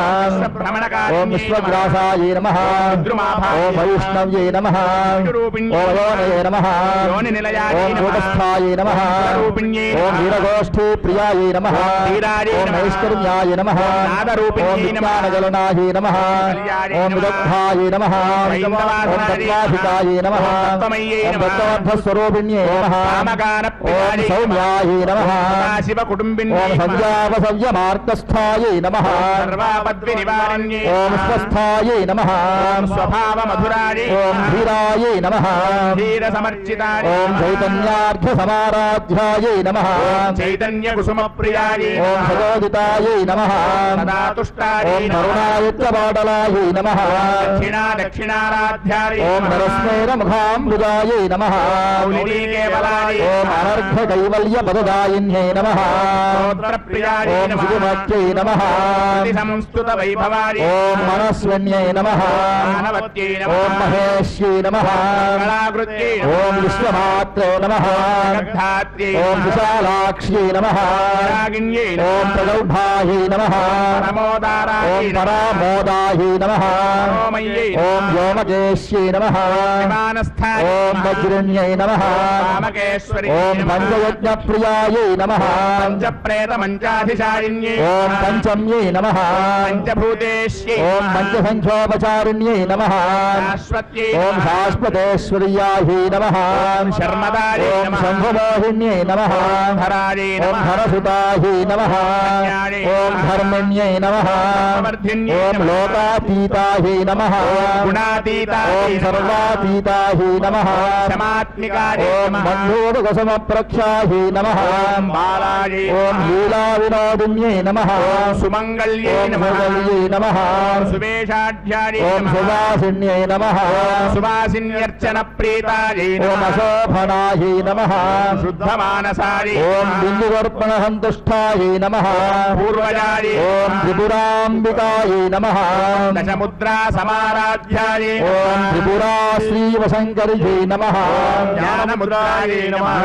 S2: భ్రమణకారిణ్యై
S1: ఓం విశ్వగ్రాసాయై నమః
S2: రుద్రమాభాయై
S1: ఓం వైష్ణవ్యై నమః
S2: విష్ణురూపిణ్యై
S1: ఓం యోనయే నమః
S2: యోనినిలయాయై
S1: ఓం
S2: నమః
S1: కూటస్థాయై నమః
S2: రూపిణ్యై
S1: ఓం
S2: నమః
S1: వీరగోష్ఠీ ప్రియాయై నమః
S2: ధీరాయై
S1: ఓం
S2: నమః
S1: నైష్కర్మ్యాయ నమః
S2: నాదరూపిణ్యై
S1: ఓం
S2: నమః
S1: విజ్ఞానగలనాయై నమః
S2: కళ్యాణై
S1: ఓం
S2: నమః
S1: విదగ్ధాయై నమః ఓం తత్వాధికాయై నమః
S2: తత్వమయ్యై
S1: ఓం
S2: నమః
S1: తత్వార్థస్వరూపిణ్యై నమః ఓం
S2: కామగానప్రియాయై
S1: సౌమ్యాయై నమః
S2: శివ కుటుంబిన్యై
S1: ఓం
S2: నమః
S1: సంధ్యావసవ్యమార్గస్థాయై నమః
S2: సర్వాపద్వినివారణ్యై
S1: ఓం స్వస్థాయై నమః
S2: స్వభావమధురాయై
S1: ఓం ధీరాయై నమః
S2: ధీరసమర్చితాయై
S1: ఓం చైతన్యార్థ సమారాధ్యాయై నమః
S2: చైతన్య కుసుమప్రియాయై
S1: ఓం సదోదితాయై నమః
S2: సదా తుష్టాయై
S1: ఓం
S2: నమః
S1: కరుణాయుక్తపాటలాయై నమః
S2: దక్షిణారాధ్యాయై
S1: ఓం
S2: నమః
S1: నరస్మేరముఖాంబుజాయై నమః
S2: కేవలాయై
S1: ఓం అనర్ఘ కైవల్యపదదాయిన్యై నమః
S2: స్తోత్రప్రియాయై
S1: ఓం
S2: నమః
S1: సుగుమత్యై నమః
S2: సంస్తుత వైభవాయై
S1: ఓం మనస్వన్యై నమః
S2: మానవత్యై
S1: ఓం
S2: నమః
S1: మహేశ్యై నమః
S2: కళాకృత్యై
S1: ఓం విశ్వమాత్రే నమః
S2: గద్ధాత్యై
S1: ఓం విశాలాక్ష్యై నమః
S2: రాగిణ్యై
S1: ఓం ప్రగౌఢాయై నమః
S2: పరమోదారాయై
S1: ఓం పరామోదాయై నమః
S2: పరమోమయ్యై
S1: ఓం వ్యోమకేశ్యై నమః
S2: విమానస్థాయై
S1: ఓం వజ్రిణ్యై నమః
S2: కామకేశ్వరి
S1: ఓం పంచయజ్ఞప్రియాయై నమః
S2: పంచప్రేత మంచాధిశారిణ్యై
S1: ఓం పంచమ్యై నమః
S2: పంచభూతేష్యై
S1: ఓం పంచసంఖ్యోపచారిణ్యై నమః
S2: శాశ్వత్యై
S1: ఓం శాశ్వతేశ్వర్యాయై నమః
S2: శర్మదాయై
S1: ఓం
S2: నమః
S1: శంభుమోహిన్యై నమః
S2: ధరాయై
S1: ఓం
S2: నమః
S1: ధరసుతాయై నమః ఓం ధర్మిణ్యై నమః
S2: సమర్థిన్యై
S1: ఓం
S2: నమః
S1: లోకాతీతాయై నమః
S2: గుణాతీతాయై
S1: ఓం
S2: నమః
S1: సర్వాతీతాయై నమః
S2: క్షమాత్మికాయై
S1: ఓం
S2: నమః
S1: బంధూరుగసమప్రఖ్యాయై నమః
S2: బాలాయై
S1: ఓం
S2: నమః
S1: లీలా వినోదిన్యై నమః
S2: సుమంగళ్యై
S1: ఓం
S2: నమః
S1: సుగల్యై నమః
S2: సువేషాఢ్యాయై
S1: ఓం
S2: నమః
S1: సువాసిన్యై నమః
S2: సువాసిన్యర్చన ప్రీతాయై
S1: ఓం
S2: నమః
S1: అశోభనాయై నమః
S2: శుద్ధమానసాయై
S1: ఓం బిందుగర్పణ సంతుష్టాయై నమః
S2: పూర్వజాయై
S1: ఓం త్రిపురాంబికాయై నమః
S2: దశముద్రా సమారాధ్యాయై
S1: ఓం త్రిపురా శ్రీవశంకర్యై నమః
S2: జ్ఞానముద్రాయై నమః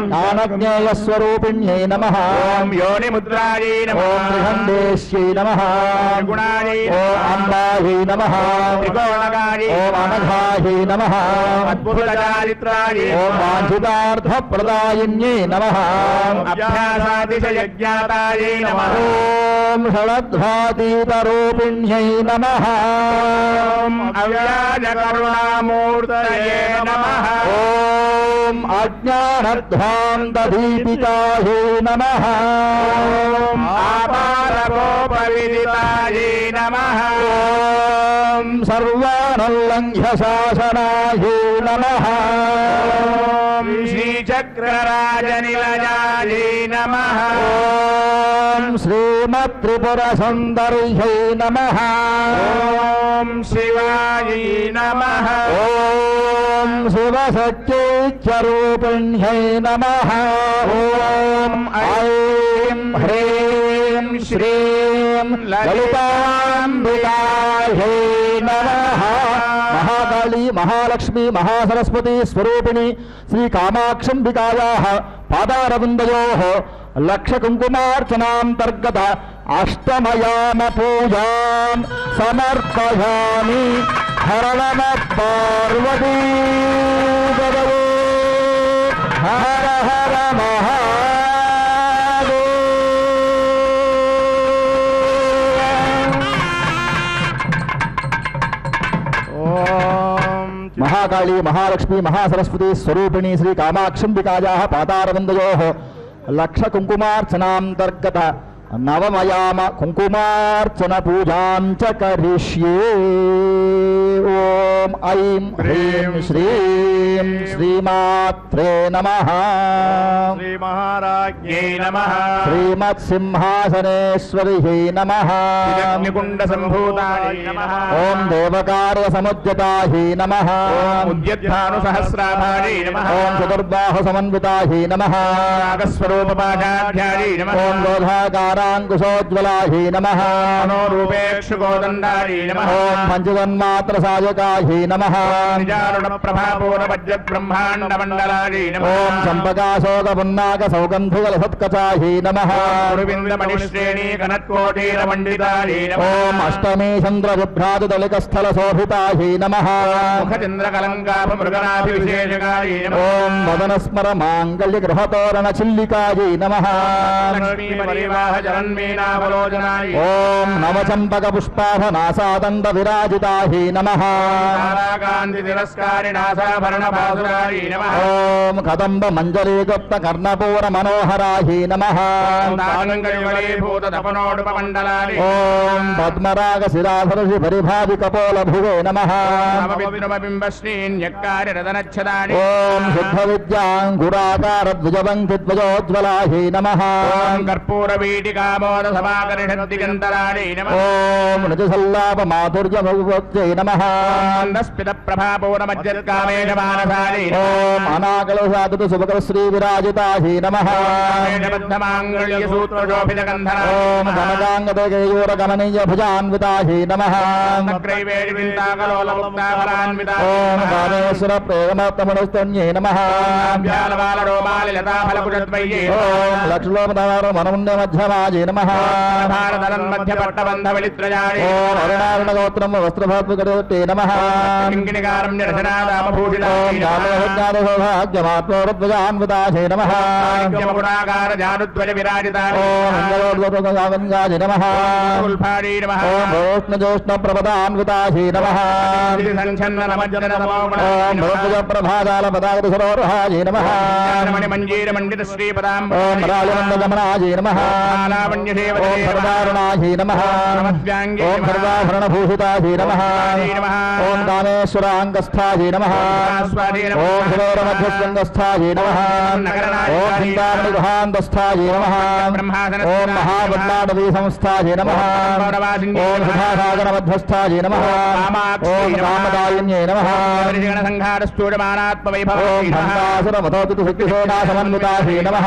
S1: జ్ఞానజ్ఞేయస్వరూపిణ్యై నమః
S2: ఓం యోనిముద్రాయై నమః
S1: ఓం త్రిహండేశ్యై నమః
S2: గుణాయై
S1: ఓం అంబాయై నమః
S2: త్రికోణకాయై
S1: ఓం అనఘాయై నమః
S2: అద్భుతచారిత్రాయై
S1: ఓం వాంఛితార్థప్రదాయిన్యై నమః
S2: అభ్యాసాతిశయజ్ఞాతాయై నమః
S1: ఓం షడద్వాతీతరూపిణ్యై నమః
S2: ఓం అవ్యాజకరుణామూర్తయే నమః
S1: ఓం అజ్ఞానధ్వాంతదీపికాయై నమః
S2: ఓం ఆపారగోపవిదితాయై నమః
S1: ఓం సర్వానుల్లంఘ్య శాసనాయై నమః
S2: ఓం శ్రీచక్రరాజనిలయాయై నమః
S1: ఓం శ్రీమత్రిపురసుందర్యై నమః
S2: ఓం శివాయై నమః
S1: ఓం శివసత్యైక్యరూపిణ్యై నమః ఓం ఐం హ్రీం శ్రీం లలితాంబికాయై నమః మహాకాళీ మహాలక్ష్మీ మహాసరస్వతీ స్వరూపిణి శ్రీ కామాక్షంబికాయాః పాదారవిందయోః లక్షకుంకుమార్చనాంతర్గత అష్టమయామ పూజాం సమర్పయామి. హర నమ పార్వతీ హర హర महाकाली महालक्ष्मी महासरस्वती स्वरूपिणी श्री कामाक्षिम्बिकायाः पादारविन्दयोः लक्षकुङ्कुमार्चनान्तर्गत नवमयाम कुङ्कुमार्चन पूजां च करिष्ये। ओम ऐं ह्रीं श्रीं श्रीमात्रे नमः।
S2: श्री महाराज्ञे नमः।
S1: श्रीमत्सिंहासनेश्वर्यै नमः।
S2: अग्निकुण्ड सम्भूतायै नमः।
S1: ओम देवकार्य समुद्यतायै नमः।
S2: ओम उद्यद्भानुसहस्राभायै नमः।
S1: ओम चतुर्बाहु समन्वितायै नमः।
S2: नागस्वरूपपादाध्यायै नमः।
S1: ओम गोधाकाराङ्कुशोज्ज्वलायै नमः।
S2: मनोरूपेक्षुकोदण्डायै नमः।
S1: ओम पंचतन्मात्र सायकायै नमः।
S2: निजारुणप्रभापूर्णवज्रब्रह्माण्डमण्डलायै नमः।
S1: ओम चम्पकाशोकपुन्नाक सौगन्धिकलसत्कचायै नमः।
S2: गुरुविन्दमणिश्रेणीकनत्कोटीरमण्डितायै नमः।
S1: ओम अष्टमी चन्द्रविभ्राजदलिकस्थलशोभितायै नमः।
S2: मुखचन्द्रकलङ्काभमृगनाभिविशेषकायै नमः।
S1: ओम वदनस्मर माङ्गल्यगृहतोरणचिल्लिकायै नमः।
S2: लक्ष्मीपरिवाहजनन्मीनावलोचनायै
S1: ओम नवचम्पकपुष्पाभनासादण्डविराजितायै नमः।
S2: ताराकान्तितिरस्कारिणासाभरणभासुरायै नमः।
S1: ओम कदम्ब मञ्जरीगुप्तकर्णपूरमनोहरायै नमः।
S2: तारङ्गयुगलीभूततपनोडुपमण्डलायै
S1: ओम पद्मरागशिराधरषि परिभाविकपोलभुवे नमः।
S2: नवविद्रुमबिम्बश्रीन्यक्कार्यरदनच्छदानि।
S1: ओम शुद्धविद्याङ्कुराकारद्विजवङ्किध्वजोज्ज्वलायै नमः।
S2: ओम कर्पूरवीटिकामोदसभाकरिषद्दिगन्तरायै नमः।
S1: ओम निजसल्लापमाधुर्यमुच्यै नमः।
S2: मन्दस्मितप्रभापूर्णमज्जत्कामेशमानसायै नमः।
S1: ओम अनाकलसाधुतुसुभगश्रीविराजितायै नमः।
S2: कामेशबद्धमाङ्गल्यसूत्रशोभितगन्धरायै
S1: ओम
S2: नमः।
S1: गणगाङ्गदगेयोरगमनीयभुजान्वितायै नमः।
S2: चक्रैवेदिविन्ताकलोलमुक्ताफलान्वितायै
S1: ओम
S2: नमः।
S1: कामेश्वर प्रेमतमनुस्तन्यै नमः।
S2: व्यालबालरोमालिलताफलकुटद्वय्यै
S1: ओम
S2: नमः।
S1: लक्ष्मणमनमुण्यमध्यमायै नमः।
S2: भारतरन्मध्यपट्टबन्धवलित्रजायै
S1: ओम अरुणारुणगोत्रम वस्त्रभात्मकटे नमः।
S2: किङ्किणिकारं निरसनादामभूषितायै
S1: ओम
S2: नमः।
S1: ज्ञानसौभाग्यमात्मोरध्वजान्वितायै नमः।
S2: मुकुटाकारजानुद्वयविराजितायै
S1: ओम
S2: नमः।
S1: मङ्गलोद्वतगावन्यायै नमः।
S2: उल्फायै नमः।
S1: ओम भोष्णजोष्णप्रभदान्वितायै नमः।
S2: सञ्छन्ननमज्जनमोगुणायै
S1: ओम
S2: नमः।
S1: भरद्वजप्रभाजालपदाग्रसरोरुहायै नमः।
S2: मणिमञ्जीरमण्डितश्रीपदां
S1: ओम राजमण्डलमनायै नमः। ओम
S2: लावण्यसेवते
S1: सर्वदारुणायै नमः।
S2: नमस्व्याङ्गे
S1: ओम सर्वाभरणभूषितायै नमः।
S2: नमः।
S1: ओम कामेश्वराङ्गस्थायै नमः। ओम हृदयमध्यस्वस्थायै नमः। ओम चिन्तामणिगुहान्तस्थायै नमः। ओम महाबद्धाडवीसंस्थायै नमः। ओम सुधासागरमध्यस्थायै नमः। ओम कामदायिन्यै नमः।
S2: संहारस्तूयमानात्मवैभवै
S1: ओम
S2: नमः।
S1: भण्डासुरमथोदितशक्तिसेनासमन्वितायै नमः।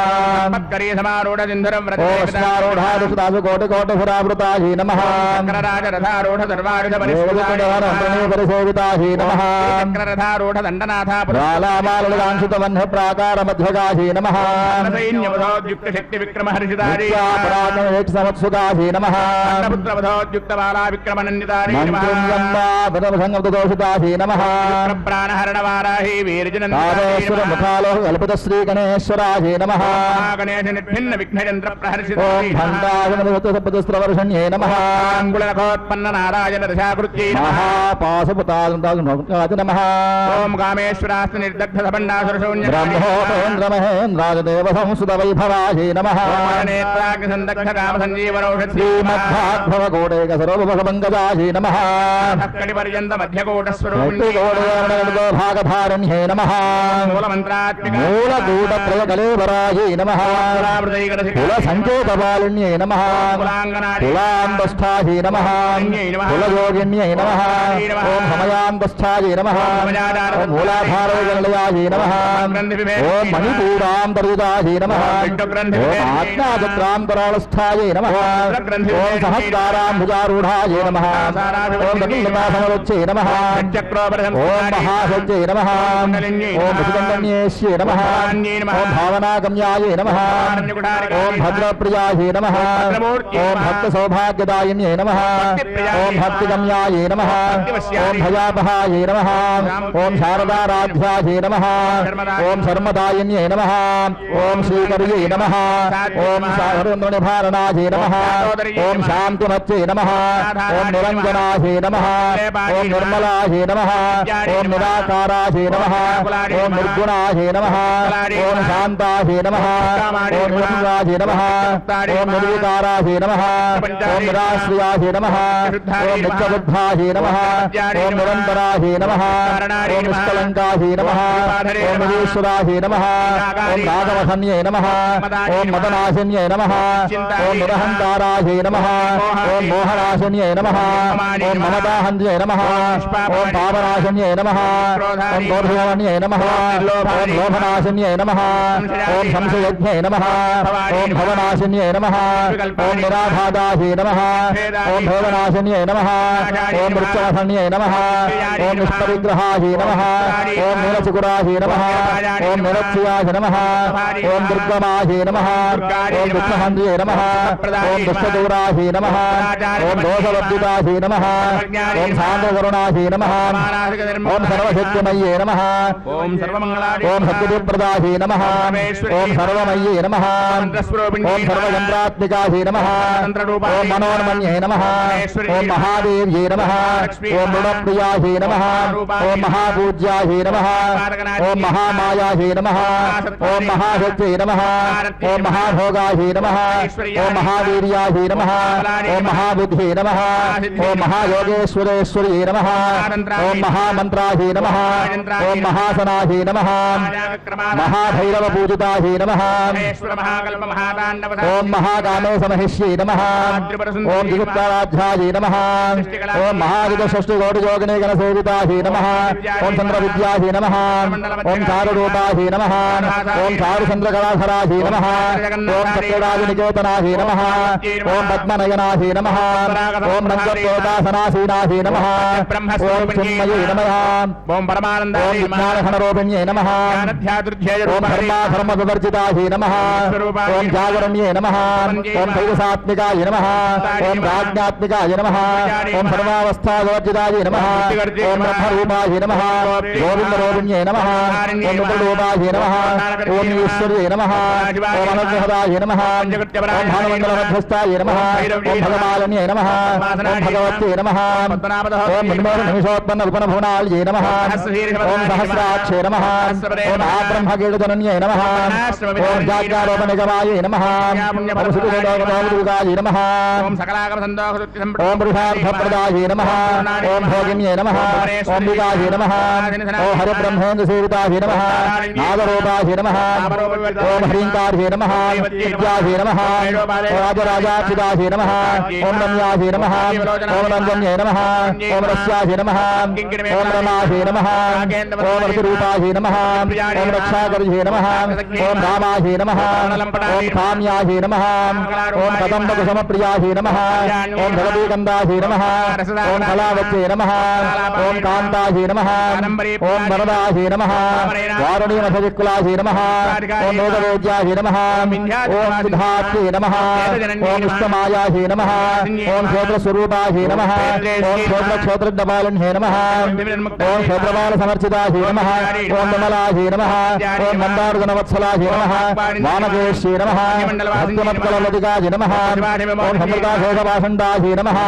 S2: मत्करी समारूढसिन्धुरं
S1: ओम
S2: व्रजदेवतायै
S1: स्मारूढादुसुदासुकोटिकोटिपुरावृतायै नमः।
S2: चक्रराजरथारूढधर्वारुधपरिष्कृतायै नमः।
S1: परिसेवितायै नमः।
S2: चक्ररथारूढदण्डनाथापुरस्कृतायै
S1: लालामालगांशुतवह्निप्राकारमध्यगायै नमः।
S2: सैन्यवधोद्युक्तशक्तिविक्रमहर्षितायै
S1: पराक्रमवेक्षसमत्सुगायै नमः।
S2: अन्नपुत्रवधोद्युक्तबालाविक्रमनन्दितायै नमः।
S1: मन्त्रियम्बाधनभसङ्गदोषितायै नमः।
S2: प्राणहरणवाराहि वीर्जनन्दितायै
S1: कामेश्वर
S2: नमः।
S1: मुखालोकल्पितश्रीगणेश्वरायै नमः।
S2: गणेशनिर्भिन्नविघ्नयन्त्रप्रहर्षितायै
S1: ओम
S2: नमः।
S1: भण्डासनपदस्त्रवर्षण्ये नमः।
S2: अङ्गुलनखोत्पन्ननारायणदशाकृत्यै नमः।
S1: महापाशपुताय नमः।
S2: ओम कामेश्वरास्तनिर्दग्धसभण्डासुरशून्यकायै नमः।
S1: ब्रह्मोपेन्द्रमहेन्द्राजदेवसंसुतवैभवायै नमः।
S2: नेत्राग्निसन्दग्धकामसञ्जीवनौषधी
S1: श्रीमद्भागवतोडेकसरोपभङ्गजायै नमः।
S2: कलिपर्यन्तमध्यकूटस्वरूपिण्यै
S1: भागधारण्ये नमः। मूलकूटत्रयकलेवरायै नमः। कुलसङ्केतपालिन्यै नमः। कुलान्तस्थायै नमः। कुलयोगिन्यै नमः। ओम समयान्तस्थायै नमः। ओम मूलाधारनिलयायै नमः। ओम मणिपूरान्तर्जितायै नमः। ओम आज्ञाचक्रान्तरालस्थायै नमः। ओम सहस्राराम्भुजारूढायै नमः। ओम दण्डपासमरुच्यै नमः। ओम महासज्यै नमः। ओम विषदण्डन्येष्यै नमः।
S2: नमः
S1: ओम भावनागम्याय नमः ओम भद्रप्रियाय नमः ओम भक्त सौभाग्यदायिन्ये नमः ओम भक्तिगम्याय नमः ओम भयापहाय नमः ओम शारदाराध्याय नमः ओम शर्मदायिन्ये नमः ओम श्रीकर्ये नमः ओम सागरनिभारणाय नमः ओम शांतिमत्ये नमः ओम निरंजनाय नमः ओम निर्मलाय नमः ओम निराकाराय नमः ओम निर्गुणाय नमः ओम शांताय नमः ओम निर्मलाय नमः ओम निर्विकाराय नमः ओम निराश्रयाय नमः ओम नित्यबुद्धाय नमः ओम निरंतराय नमः ओम निष्कलंकाय नमः ओम निरीश्वराय नमः ओम रागवसन्ये नमः ओम मदनाशन्ये नमः ओम निरहंकाराय नमः ओम मोहनाशन्ये नमः ओम ममदाहन्ये नमः ओम पावनाशन्ये नमः ओम दोषवन्ये नमः ओम लोभनाशन्ये नमः ओम संशयज्ञे नमः ओम भवनाशन्ये नमः ओम निराघादाय नमः ओम भवनाशन्ये नमः ओम मृत्युवसन्ये नमः ओम निष्परिग्रहाय नमः ओम नीलचुकुराय नमः ओम निरक्षयाय नमः ओम दुर्गमाय नमः ओम दुःखहन्त्ये नमः ओम दुष्टदूराय नमः ओम दोषवर्जिताय नमः ओम सान्द्रकरुणाय नमः ओम सर्वशक्तिमये नमः
S2: ओम सर्वमंगलाय
S1: ओम सद्गतिप्रदाय नमः ओम सर्वमये नमः ओम सर्वयन्त्रात्मिकाय नमः ओम मनोन्मन्ये नमः ओम महादेव्ये नमः ओम मृणप्रियाय नमः ओम महापूज्याय नमः ओम महामायाय नमः ओम महाशक्त्यै नमः ओम महाभोगाय नमः ओम महावीर्याय नमः ओम महाबुद्धे नमः ओम महायोगेश्वरेश्वर्यै नमः ओम महामन्त्राय नमः ओम महासनाय नमः महाभैरवपूजिताय नमः ओम महाकामे समहिष्यै नमः ओम जिगुप्ताराध्याय नमः ओम महाविदषष्टिकोटियोगिनीगणसेविताय नमः ओम चन्द्रविद्याय नमः ओम चारुरूपाय नमः ओम चारुचन्द्रकलाधराय नमः ओम सत्यराजनिकेतनाय नमः ओम पद्मनयनाय नमः ओम रङ्गप्रोदासनासीनाय नमः ओम चिन्मये नमः
S2: ओम परमानन्दाय
S1: ओम विज्ञानघनरूपिण्ये नमः ओम धर्माधर्मविवर्जिताय नमः ओम जागरण्ये नमः ओम दैवसात्मिकाय नमः ओम राज्ञात्मिकाय नमः ओम सर्वावस्थाविवर्जिताय नमः ओम ब्रह्मरूपाय नमः गोविन्दरूपिण्ये नमः ओम रुद्ररूपाय नमः ओम ईश्वर्ये नमः ओम अनुग्रहदाय नमः ओम भानुमण्डलमध्यस्थाय नमः ओम भगमालिन्ये नमः ओम भगवत्ये नमः ओम निमिषोत्पन्नविपन्नभुवनाल्ये नमः ओम सहस्राक्षे नमः ओम आब्रह्मकीर्तनन्ये नमः ओम जाज्ञारोपनिगमाय नमः ओम सुखदोगाय नमः
S2: ओम सकलागमसन्दोषसुक्तिसम्पद
S1: ओम पुरुषार्थप्रदाय नमः ओम भोगिन्ये नमः ओम विकाय नमः ओम हरिब्रह्मेन्द्रसेविताय नमः नागरूपाय नमः ओम ह्रीङ्कार्ये नमः विद्याय नमः राजराजार्चिताय नमः ओम रम्याय नमः ओम रञ्जन्ये नमः ओम रस्याय नमः ओम रमाय नमः ओम रतिरूपाय नमः ओम रक्षाकर्ये नमः ओम रामाय नमः ओम काम्याय नमः ओम कदम्बकुसुमप्रियाय नमः ओम जगदीकन्दाय नमः ओम कलावत्ये नमः ओम कान्ताय नमः ओम वरदाय नमः वारुणीमठविक्कुलाय नमः ओम वेदवेद्याय नमः ओम विधात्ये नमः ओम विष्णुमायाय नमः ओम क्षेत्रस्वरूपाय नमः ओम क्षेत्रक्षेत्रज्ञपालिन्ये नमः ओम क्षेत्रपालसमर्चिताय नमः ओम विमलाय नमः ओम मन्दार्जुनवत्सलाय नमः वामकेश्ये नमः भक्तिमत्कलवदिकाय नमः ओम समृताशेषभाषण्डाय नमः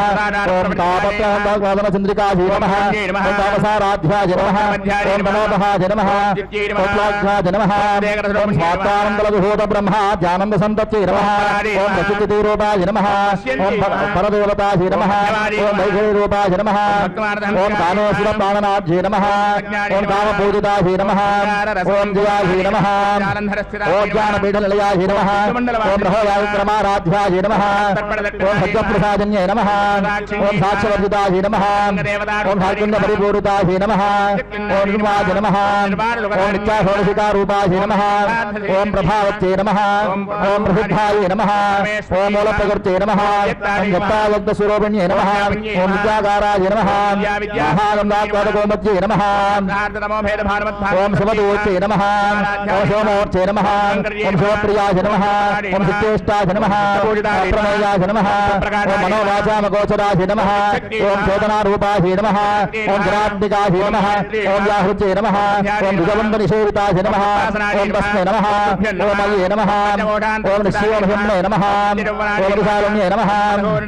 S1: ओम तापत्रवादनचन्द्रिकाय नमः ओम तापसाराध्याय नमः ओम मनोपहाय नमः ओम नमः ओम स्वात्मानन्दलविभूतब्रह्माद्यानन्दसन्तत्यै नमः ओम प्रचितिरूपाय नमः ओम परदेवताय नमः ओम वैखरीरूपाय नमः ओम कामेश्वरप्राणनाथ्यै नमः ओम कामपूजिताय नमः ओम जयाय नमः ओम ज्ञानपीठनिलयाय नमः ओम रहोयाविक्रमाराध्याय नमः ओम सत्यप्रसादन्ये नमः ओम साक्ष्यवर्जिताय नमः ओम साकुण्डपरिपूरिताय नमः ओम निर्वाज नमः ओम नित्याषोडशिकारूपाय नमः ओम प्रभावत्ये नमः ओम प्रसिद्धाय नमः ओम मूलप्रकृत्ये नमः ओम यत्तावक्तस्वरूपिण्ये नमः ओम नित्याकाराय नमः महागन्धात्मकोमत्ये नमः ओम शिवदूत्ये नमः ఓం సోమోర్చే నమః ఓం శివప్రియాయ నమః ఓం సిద్ధేష్టాయ నమః ప్రమేయాయ నమః ఓం మనోవాచామగోచరాయ నమః ఓం చేతనారూపాయ నమః ఓం జనాత్మికాయ నమః ఓం వ్యాహృత్యే నమః ఓం భుజబంధనిషేవితాయ నమః ఓం తస్మై నమః ఓం అయ్యే నమః ఓం నిశ్చయోమహిమ్నే నమః ఓం విశాలమ్యే నమః ఓం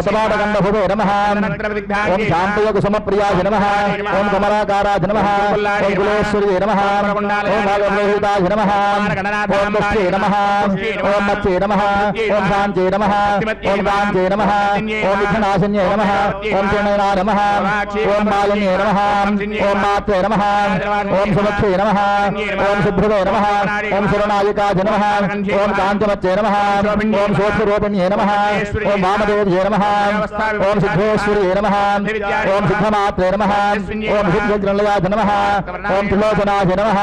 S1: తమాటగంధభువే నమః ఓం శాంతయోగసమప్రియాయ నమః ఓం కమలాకారాయ నమః ఓం కులేశ్వర్యే నమః ఓం భాగవతాయ నమః ఓం పుష్టే నమః ఓం మత్స్యే నమః ఓం శాంత్యే నమః ఓం కాంత్యే నమః ఓం విఘ్నాశన్యే నమః ఓం శరణాయ నమః ఓం మాలిన్యే నమః ఓం మాత్రే నమః ఓం సుమక్షే నమః ఓం శుభ్రదే నమః ఓం శరణాయకాయ నమః ఓం కాంతిమత్యే నమః ఓం శోభరూపిణ్యే నమః ఓం వామదేవ్యే నమః ఓం సిద్ధేశ్వర్యే నమః ఓం సిద్ధమాత్రే నమః ఓం సిద్ధగ్రంథయాయ నమః ఓం త్రిలోచనాయ నమః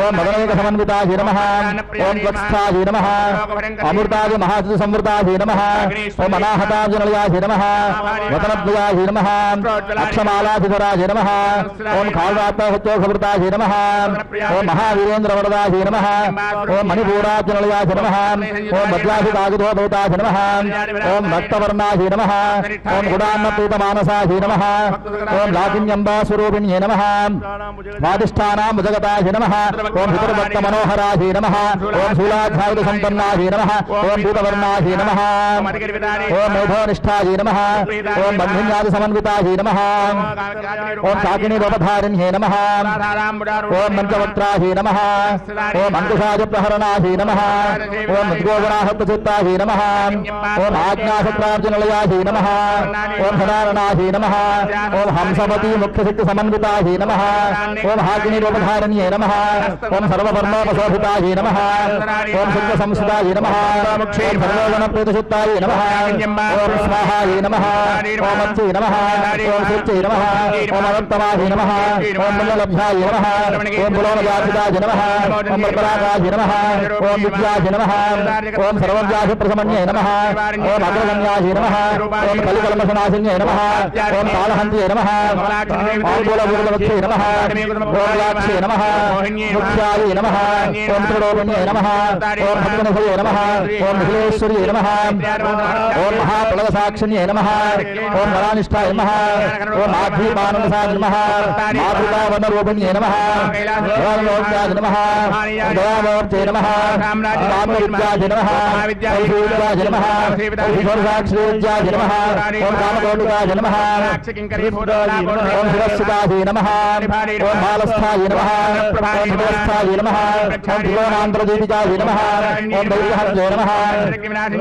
S1: ఓం మదనైక సమన్వితాయ నమః ఓం త్వత్స్థాయ నమః అమృతాయ మహాసిద్ధ సంవృతాయ నమః ఓం అనాహతాయ నిలయాయ నమః వదనద్వయాయ నమః అక్షమాలాధిధరాయ నమః ఓం కాళరాత్మహత్యోఘవృతాయ నమః ఓం మహావీరేంద్రవరదాయ నమః ఓం మణిపూరాజనలయాయ నమః ఓం మధ్యాధికాగదోభూతాయ నమః ఓం రక్తవర్ణాయ నమః ఓం గుడాన్నప్రీతమానసాయ నమః ఓం లాకిన్యంబాస్వరూపిణ్యే నమః వాదిష్టానాం జగతాయ నమః ఓం హితర్భక్తమనోహరాయ నమః ఓం శూలాధ్యాయుధ సంపన్నాయ నమః ఓం భూతవర్ణాయ నమః ఓం మేధోనిష్ఠాయ నమః ఓం బంధిన్యాది సమన్వితాయ నమః ఓం శాకినీరవధారిణ్యే నమః ఓం మంచవక్త్రాయ నమః ఓం అంకుశాయ ప్రహరణాయ నమః ఓం మద్గోవరాహత్వచిత్తాయ నమః ఓం ఆజ్ఞాసత్రార్జునలయాయ నమః ఓం సదారణాయ నమః ఓం హంసవతీ ముఖ్యశక్తి సమన్వితాయ నమః ఓం హాకినీరవధారిణ్యే నమః ఓం సర్వవర్ణోపశోభితాయ నమః ఓం శుద్ధ సంస్థాయ నమః ఓం సర్వగణ ప్రీతచిత్తాయ నమః ఓం స్వాహాయ నమః ఓం మత్స్యే నమః ఓం శుచ్చే నమః ఓం అనంతమాయ నమః ఓం పుణ్యలభ్యాయ నమః ఓం పులోనవ్యాధితాయ నమః ఓం ప్రపరాగాయ నమః ఓం విద్యాయ నమః ఓం సర్వవ్యాధి ప్రశమన్యే నమః ఓం అగ్రగణ్యాయ నమః ఓం కలికల్మషనాశిన్యే నమః ఓం కాళహంత్యే నమః ఓం మూలభూతవక్షే నమః ఓం లాక్షే నమః ముఖ్యాయ నమః ఓం త్రిలోభన్యే నమః ఓం భక్తనిధయే నమః ఓం నిఖిలేశ్వర్యే నమః ఓం మహాప్రదసాక్షిణ్యే నమః ఓం వరానిష్ఠాయ నమః ఓం మాధవీమానందసాయ నమః మాతృకావనరూపిణ్యే నమః ఓం నమః దయామూర్తే నమః ఆత్మవిద్యాయ నమః విద్యాయ నమః సాక్షివిద్యాయ నమః ఓం కామకోటికాయ నమః ఓం శివస్థితాయ నమః ఓం బాలస్థాయ నమః ఓం భువస్థాయ నమః ఓం త్రికోణాంతరదీపికాయ నమః ఓం దైవహత్యే నమః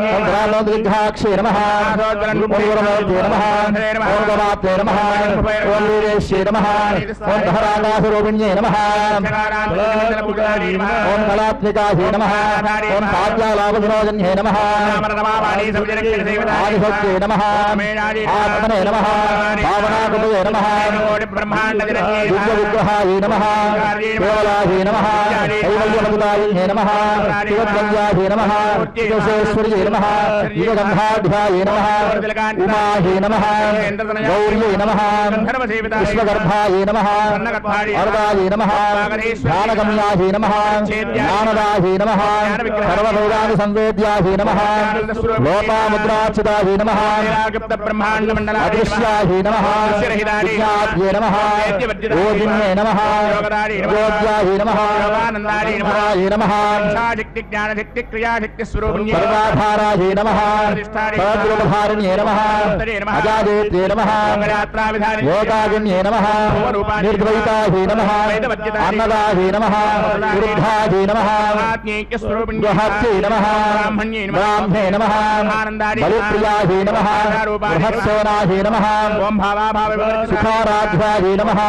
S1: ఓం ధరాలోద్విగ్రహాక్షే నమః ఓం గురుమూర్తే నమః ఓం గమాత్రే నమః ఓం వీరేశ్వే నమః ఓం దహరాకాశరూపిణ్యే నమః ఓం కళాత్మికాయ నమః ఓం కావ్యాలాభవినోదన్యే నమః ఆదిశక్తే నమః ఆత్మనే నమః భావనాకృతయే నమః దివ్యవిగ్రహాయ నమః కేవలాయ నమః కైవల్యమృతాయ నమః శివద్వంద్యాయ నమః శివశేశ్వర్యే నమః యుగగంధాఢ్యాయ నమః ఉమాయ నమః గౌర్యే నమః విశ్వగర్భాయ నమః వరదాయ నమః జ్ఞానగమ్యాయ నమః జ్ఞానదాయ నమః సర్వవేదాది సంవేద్యాయ నమః లోపాముద్రాచ్యుతాయ నమః అదృశ్యాయ నమః విజ్ఞాత్యే నమః యోగిన్యే నమః యోగ్యాయ నమః యోగాయ నమః సర్వాధారాయ నమః సర్వద్రూపధారిణ్యే నమః అజాదేత్యే నమః యోగాగిన్యే నమః నిర్ద్వైతాయ నమః అన్నదాయ నమః వృద్ధాయ నమః గృహత్యే నమః బ్రాహ్మణే నమః బలిప్రియాయ నమః బృహత్సేనాయ నమః సుఖారాధ్యాయ నమః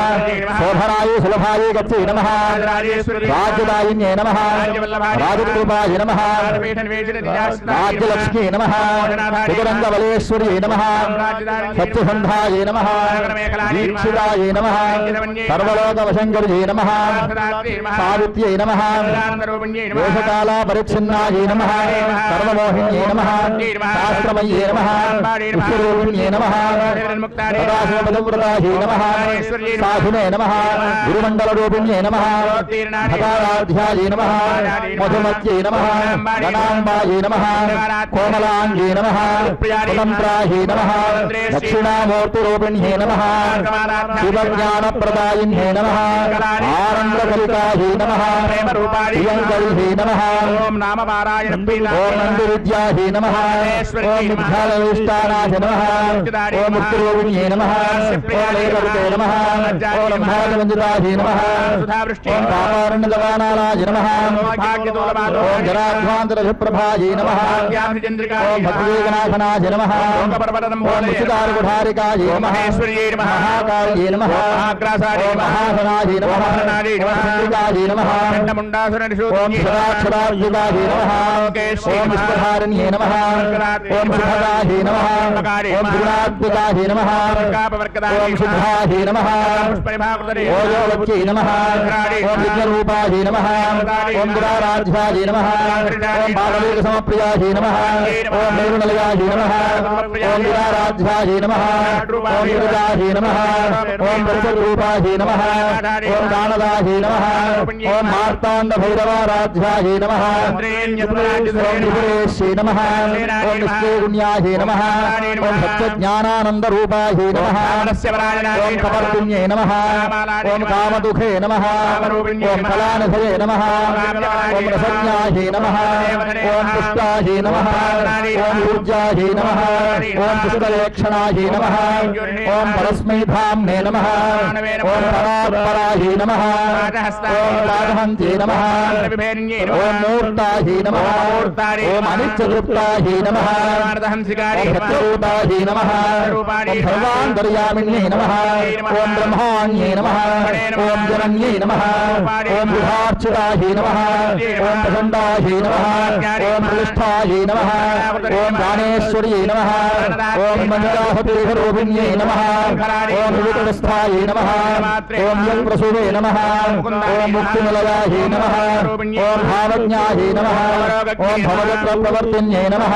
S1: శోభనాయ సులభాయ గచ్చే నమః రాజ్యదాయిన్యే నమః రాజకృపాయ నమః రాజ్యలక్ష్మీ నమః సుగరంగబలేశ్వర్యే నమః సత్యసంధాయ నమః దీక్షితాయ నమః సర్వలోకవశంకర్యే నమః సావిత్ర్యై నమః దేశకాల పరిచ్ఛిన్నాయ నమః సర్వమోహిన్యే నమః శాస్త్రమయ్యే నమః విశ్వరూపిణ్యే నమః సదాశివపదవ్రతాయ నమః సాధునే నమః గురుమండలరూపిణ్యే నమః भगाराध्यायै नमः मधुमत्यै नमः गणाम्बायै नमः कोमलाङ्ग्यै नमः स्वतन्त्रायै नमः दक्षिणामूर्तिरूपिण्यै नमः शिवज्ञानप्रदायिन्यै नमः आनन्दकलिकायै नमः प्रियङ्करियै नमः
S2: ओम नाम पारायण
S1: ओम नन्दविद्यायै नमः ओम विद्यालयविष्टानाय नमः ओम मुक्तिरूपिण्यै नमः ओम लेखविते नमः ओम लम्भाजमञ्जुलायै नमः ओम पापारण्यदवानालाय नमः ओम जराध्वान्तरभिप्रभायै नमः ओम भक्तिवेगनाथनाय नमः ओम मुचितारकुठारिकायै नमः महाकार्यै नमः ओम महासनायै नमः चन्द्रिकायै नमः ओम सदाक्षराभ्युगायै नमः ओम विश्वधारिण्यै नमः ओम सुभगायै नमः ओम गुणात्मिकायै नमः ओम शुद्धायै नमः ओजोवत्यै नमः ओम विघ्नरूपायै नमः ओम गुणाराध्यायै नमः ओम बालवेगसमप्रियायै नमः ओम मेरुनलयायै नमः ओम गुणाराध्यायै नमः ओम विरजायै नमः ओम प्रचरूपायै नमः ओम दानदायै नमः ओम मार्ताण्डभैरवाराध्यायै नमः ओम विपुलेश्यै नमः ओम निश्चयगुण्यायै नमः ओम सत्यज्ञानानन्दरूपायै नमः ओम कपर्पुण्यै नमः ओम कामदुःखे नमः ओम फलानिधये नमः ओम रसज्ञायै नमः ओम पुष्टायै नमः ओम ऊर्जायै नमः ओम पुष्कलेक्षणायै नमः ओम परस्मैधाम्ने नमः ओम परात्परायै नमः ओम पादहन्त्यै नमः ओम मूर्तायै नमः ओम अनित्यतृप्तायै नमः ओम सत्यरूपायै नमः ओम सर्वान्तर्यामिन्यै नमः ओम ब्रह्माण्यै नमः ओम जनन्यै नमः ओम बुधार्चितायै नमः ओम प्रचण्डायै नमः ओम प्रतिष्ठायै नमः ओम ज्ञानेश्वर्यै नमः ओम मञ्जुलाहतिरूपिण्यै नमः ओम विविधस्थायै नमः ओम यङ्प्रसूवे नमः ओम मुक्तिनिलयायै नमः ओम भावज्ञायै नमः ओम भवजत्रप्रवर्तिन्यै नमः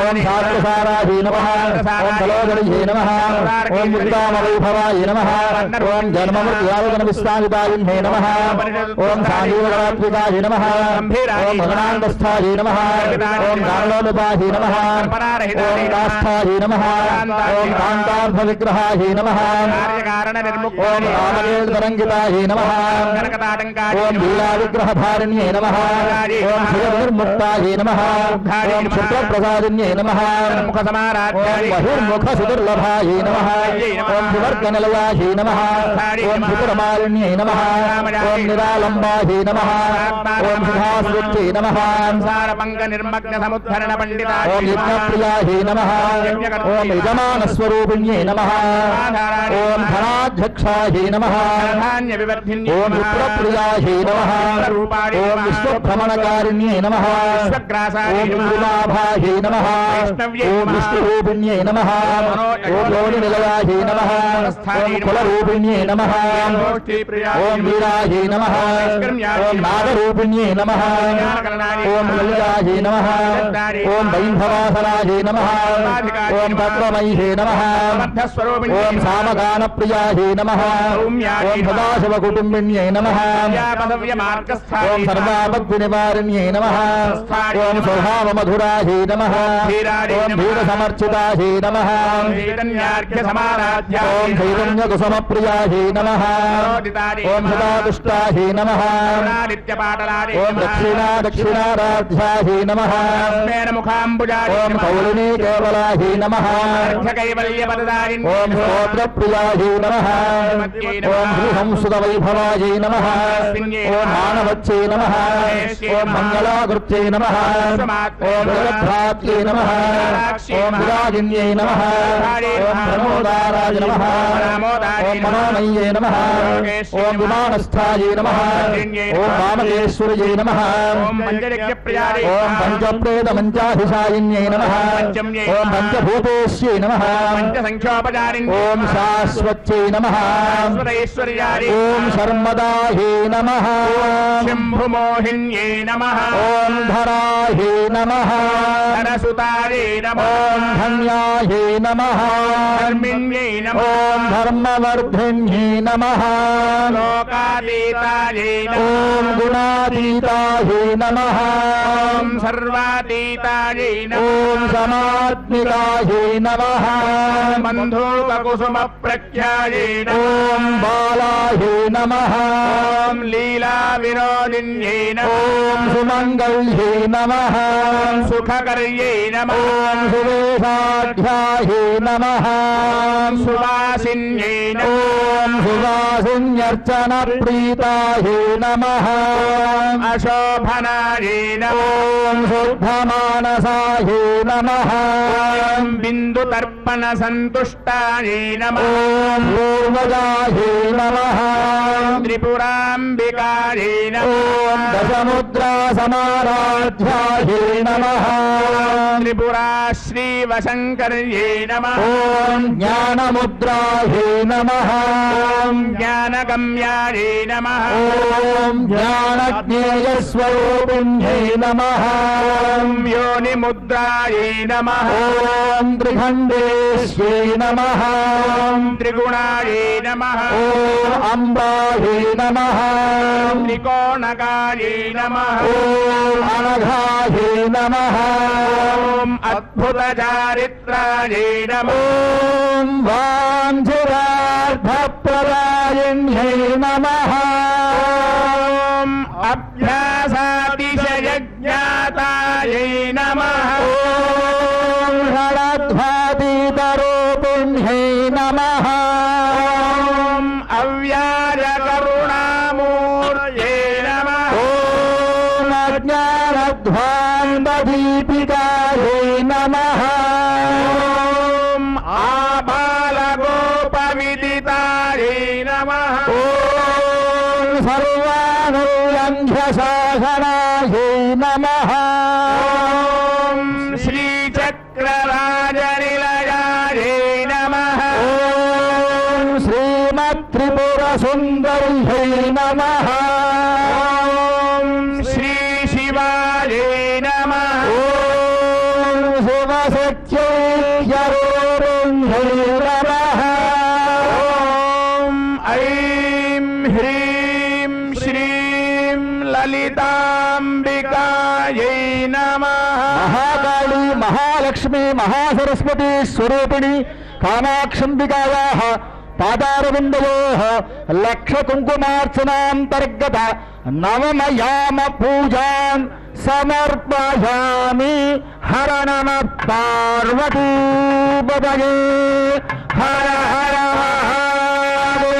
S1: ओम शास्त्रसारायै नमः ओम फलोदर्यै नमः ओम मुक्तामवैभवायै नमः ओम जन्ममृत्यावगनविस्तारितायिन्यै नमः ओम साजीवरात्रिकायै नमः ओम भगनान्दस्थायै नमः ओम गानलोलुपायै नमः ओम काष्ठायै नमः ओम कान्तार्थविग्रहायै नमः ओम रामकेलतरङ्गितायै नमः ओम लीलाविग्रहधारिण्यै नमः ओम शिवनिर्मुक्तायै नमः ओम क्षुद्रप्रसादिन्यै नमः ओम बहिर्मुखसुदुर्लभायै नमः ओम विवर्गनिलयायै नमः ओम विक्रमालिन्यै नमः ओम निरालम्बायै नमः ओम सुधास्वत्यै नमः ओम यज्ञप्रियायै नमः ओम यजमानस्वरूपिण्यै नमः ओम धनाध्यक्षायै नमः ओम विप्रप्रियायै नमः ओम विश्वभ्रमणकारिण्यै नमः ओम गुरुलाभायै नमः ओम विष्णुरूपिण्यै नमः ओम योनिनिलयायै नमः ओम कुलरूपिण्यै नमः ओम वीरायै नमः ओम नागरूपिण्यै नमः ओम ललितायै नमः ओम वैभवासनायै नमः ओम तत्त्वमय्यै नमः ओम सामगानप्रियायै नमः ओम सदाशिवकुटुम्बिन्यै नमः ओम सर्वापद्विनिवारिण्यै नमः ओम स्वभावमधुरायै नमः ओम भीरसमर्चितायै नमः ओम चैतन्यकुसुमप्रियायै नमः ओम सदादुष्टायै नमः ओम दक्षिणाराध्यायै नमः ओम कौलिनी केवलायै नमः ओम स्तोत्रप्रियायै नमः ओम श्रीहंसुतवैभवायै नमः ओम मानवच्यै नमः ओम मङ्गलाकृत्यै नमः ओम जगद्धात्यै नमः ओम विराजिन्यै नमः ओम प्रमोदाराय नमः ओम मनोमय्यै नमः ओम विमानस्थायै नमः ओम वामकेश्वर्यै नमः ओम पंचप्रेतमञ्चाधिशायिन्यै नमः ओम पंचभूतेश्यै नमः ओम शाश्वत्यै नमः ओम शर्मदायै नमः
S2: शम्भुमोहिन्यै नमः
S1: ओम धरायै नमः
S2: धनसुतायै नमः
S1: ओम धन्यायै नमः
S2: धर्मिण्यै नमः
S1: ओम धर्मवर्धिन्यै नमः
S2: लोकातीताय
S1: ఓం గుణాతీతాయే నమః
S2: ఓం సర్వాతీతాయే నమః
S1: ఓం సమాత్మికాయే నమః
S2: బంధూకకుసుమ ప్రఖ్యాయే
S1: ఓం బాలాయే నమః
S2: ఓం లీలా వినోదిన్యే నమః
S1: ఓం సుమంగళ్యే నమః
S2: సుఖకర్యే నమః
S1: ఓం సువేషాఢ్యాయే నమః
S2: సువాసిన్యే నమః
S1: ఓం సువాసిన్యర్చన ప్రీతాయే నమః
S2: అశోభనాయే నమః
S1: ఓం శుద్ధమానసాయే నమః
S2: ఓం బిందు తర్పణ సంతుష్టాయే నమః
S1: ఓం పూర్వజాయే నమః
S2: త్రిపురాంబికాయే నమః
S1: ఓం దశముద్రా సమారాధ్యాయే నమః
S2: త్రిపురా శ్రీవశంకర్యే నమః
S1: ఓం జ్ఞానముద్రాయే నమః
S2: ఓం జ్ఞానగమ్యాయే నమః
S1: ఓం జ్ఞానజ్ఞేయస్వరూపిణ్యై నమః
S2: ఓం యోనిముద్రాయే నమః
S1: ఓం త్రిఖండేశ్వై నమః
S2: ఓం త్రిగుణాయే నమః
S1: ఓం అంబాయే నమః
S2: త్రికోణకాయే నమః
S1: ఓం అనఘాయే నమః
S2: ఓం అద్భుత చారిత్రాయే నమః
S1: ఓం వాంఛితార్థప్రదాయిన్యై నమః
S2: ఓం అభ్యాసాతిశయజ్ఞాతాయే నమః
S1: ఓం షడధ్వాతీతరూపిణ్యై నమః
S2: ఓం అవ్యాజ కరుణామూర్తే నమః
S1: ఓం అజ్ఞానధ్వాంతదీపికాయై నమః
S2: ఓం ఆబాలగోపవిదితాయే నమః
S1: ఓం సర్వానుల్లంఘ్యశాసనాయై నమః
S2: ఓం శ్రీచక్రరాజనిలయాయే నమః
S1: ఓం శ్రీమత్త్రిపురసుందర్యై నమః
S2: ఓం శ్రీ శివాయే నమః
S1: ఓం శివసత్యైర్యరూపిణ్యై నమః
S2: ఓం ఐం హ్రీం శ్రీం లలితాంబికాయై నమః
S1: మహాకాళీ మహాలక్ష్మీ మహాసరస్వతీ స్వరూపిణి కామాక్షంబికాయాః పాదారవిందయోః లక్షకుంకుమార్చనాంతర్గత నవమయామ పూజాం సమర్పయామి. హర నమః పార్వతీపతయే హర హర మహాదేవ.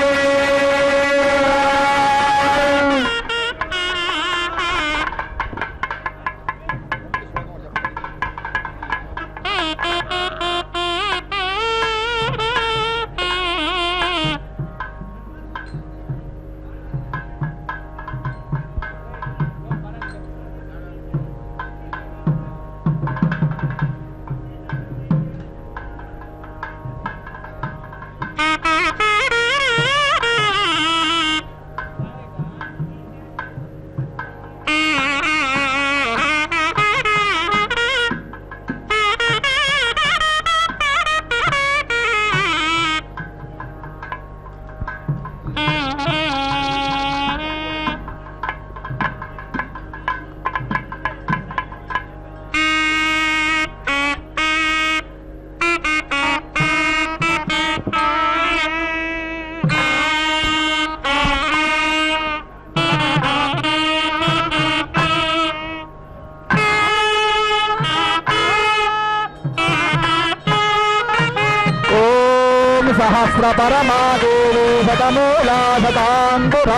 S1: सहस्रपरमादेवी शतमूला शताङ्कुरा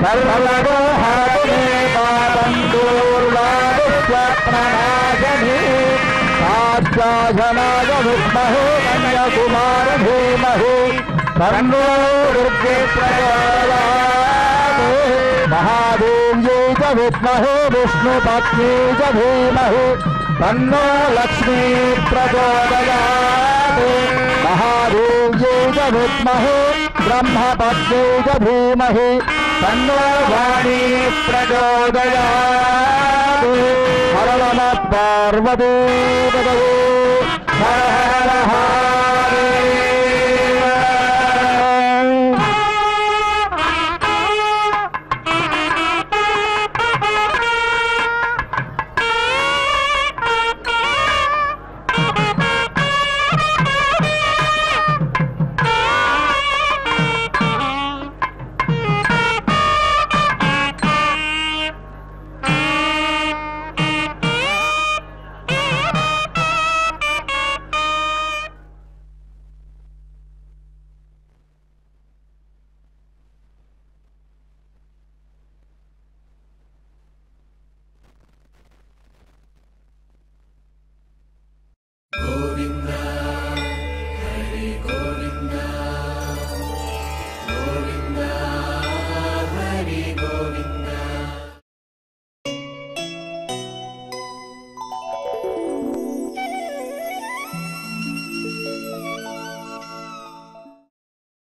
S1: सर्वगोहातुमे पातन्दूर्वादुष्वप्ननाशने काष्ठाशनाय विद्महे कन्याकुमार धीमहि तन्नो दुर्गे प्रचोदयात् महादेव्यै च विद्महे विष्णुपत्न्यै च धीमहि तन्नो लक्ष्मी प्रचोदयात् महादेव्यै च विद्महे ब्रह्मपत्न्यै च धीमहि तन्नो वाणी प्रचोदयात् हर नमः पार्वतीपतये